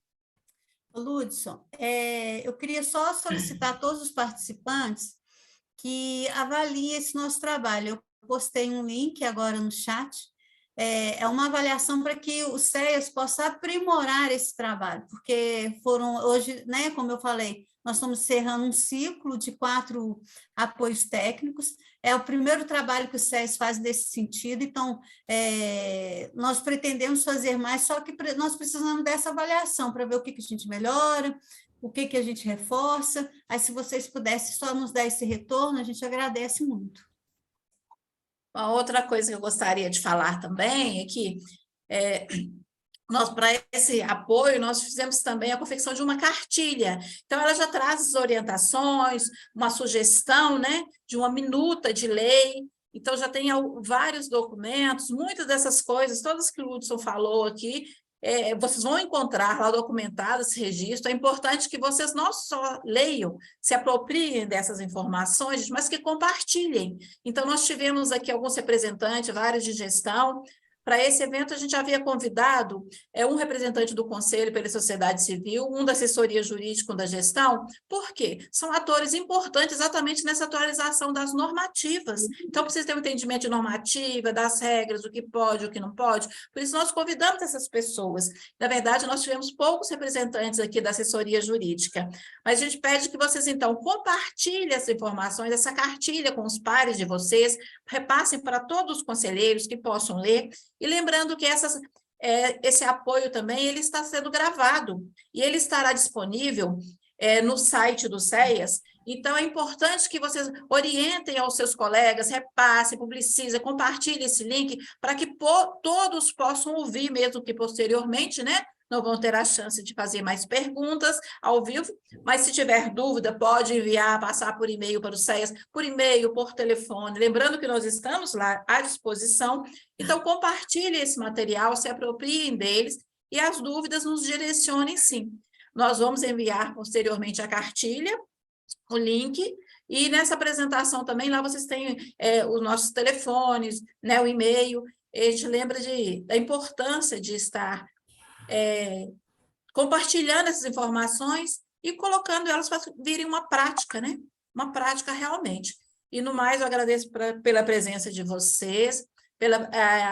Ludson, eu queria só solicitar a todos os participantes que avaliem esse nosso trabalho. Eu postei um link agora no chat, é uma avaliação para que o CEAS possa aprimorar esse trabalho, porque hoje, né, como eu falei, nós estamos encerrando um ciclo de 4 apoios técnicos, é o primeiro trabalho que o CEAS faz nesse sentido, então, nós pretendemos fazer mais, só que nós precisamos dessa avaliação para ver o que a gente melhora, o que a gente reforça. Aí, se vocês pudessem só nos dar esse retorno, a gente agradece muito. Uma outra coisa que eu gostaria de falar também é que para esse apoio, nós fizemos também a confecção de uma cartilha. Então, ela já traz as orientações, uma sugestão, né, de uma minuta de lei. Então, já tem vários documentos, muitas dessas coisas, todas que o Ludson falou aqui, vocês vão encontrar lá documentado esse registro. É importante que vocês não só leiam, se apropriem dessas informações, mas que compartilhem. Então, nós tivemos aqui alguns representantes, vários de gestão. Para esse evento, a gente havia convidado um representante do Conselho pela Sociedade Civil, um da assessoria jurídica, um da gestão. Por quê? São atores importantes exatamente nessa atualização das normativas. Então, precisa ter um entendimento de normativa, das regras, o que pode, o que não pode. Por isso, nós convidamos essas pessoas. Na verdade, nós tivemos poucos representantes aqui da assessoria jurídica. Mas a gente pede que vocês, então, compartilhem essas informações, essa cartilha com os pares de vocês, repassem para todos os conselheiros que possam ler. E lembrando que esse apoio também ele está sendo gravado e ele estará disponível no site do CEAS. Então, é importante que vocês orientem aos seus colegas, repassem, publicizem, compartilhem esse link para que todos possam ouvir, mesmo que posteriormente, né? Não vão ter a chance de fazer mais perguntas ao vivo, mas se tiver dúvida, pode enviar, passar por e-mail para o CEAS, por e-mail, por telefone. Lembrando que nós estamos lá à disposição. Então, compartilhem esse material, se apropriem deles e as dúvidas nos direcionem sim. Nós vamos enviar posteriormente a cartilha, o link, e nessa apresentação também, lá vocês têm os nossos telefones, né, o e-mail. A gente lembra da importância de estar compartilhando essas informações e colocando elas para virem uma prática, né? Uma prática realmente. E no mais, eu agradeço pela presença de vocês, pela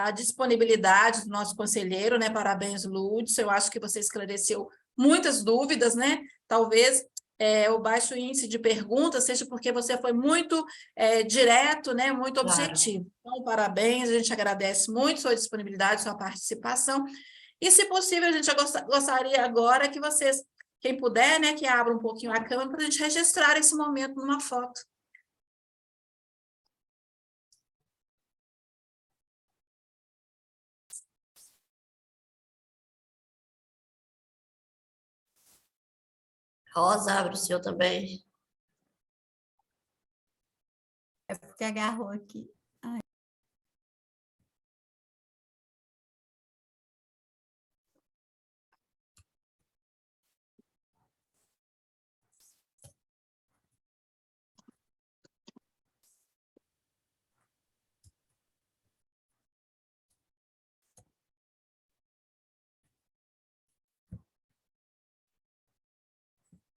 a disponibilidade do nosso conselheiro, né? Parabéns, Lúcio. Eu acho que você esclareceu muitas dúvidas, né? Talvez o baixo índice de perguntas seja porque você foi muito direto, né? Muito objetivo. Então, parabéns, a gente agradece muito sua disponibilidade, sua participação. E, se possível, a gente gostaria agora que vocês, quem puder, né, que abra um pouquinho a câmera para a gente registrar esse momento numa foto. Rosa, abre o seu também. É porque agarrou aqui. Ai.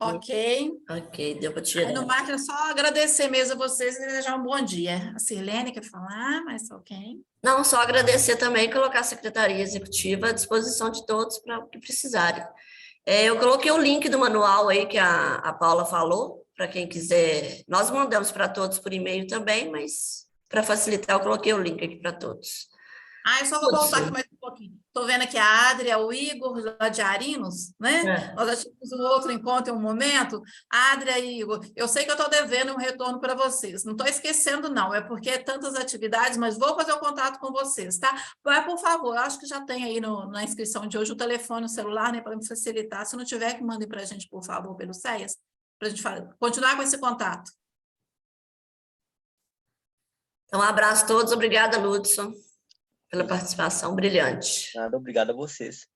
Ok. Ok, deu para Aí tirar. no máquina, só agradecer mesmo a vocês e desejar um bom dia. A Sirlene quer falar, mas ok. Não, só agradecer também e colocar a Secretaria Executiva à disposição de todos para o que precisarem. Eu coloquei o link do manual aí que a Paula falou, para quem quiser. Nós mandamos para todos por e-mail também, mas para facilitar, eu coloquei o link aqui para todos. Eu só vou voltar aqui mais um pouquinho. Estou vendo aqui a Adria, o Igor, lá de Arinos, né? Nós já tivemos um outro encontro em um momento. Adria e Igor, eu sei que eu estou devendo um retorno para vocês. Não estou esquecendo, não. É porque é tantas atividades, mas vou fazer o contato com vocês, tá? Vai, por favor. Acho que já tem aí na inscrição de hoje o telefone, o celular, né? Para me facilitar. Se não tiver, que mandem para a gente, por favor, pelo SEAS, para a gente continuar com esse contato. Então, um abraço a todos. Obrigada, Lúcio, pela participação brilhante. Nada, obrigado a vocês.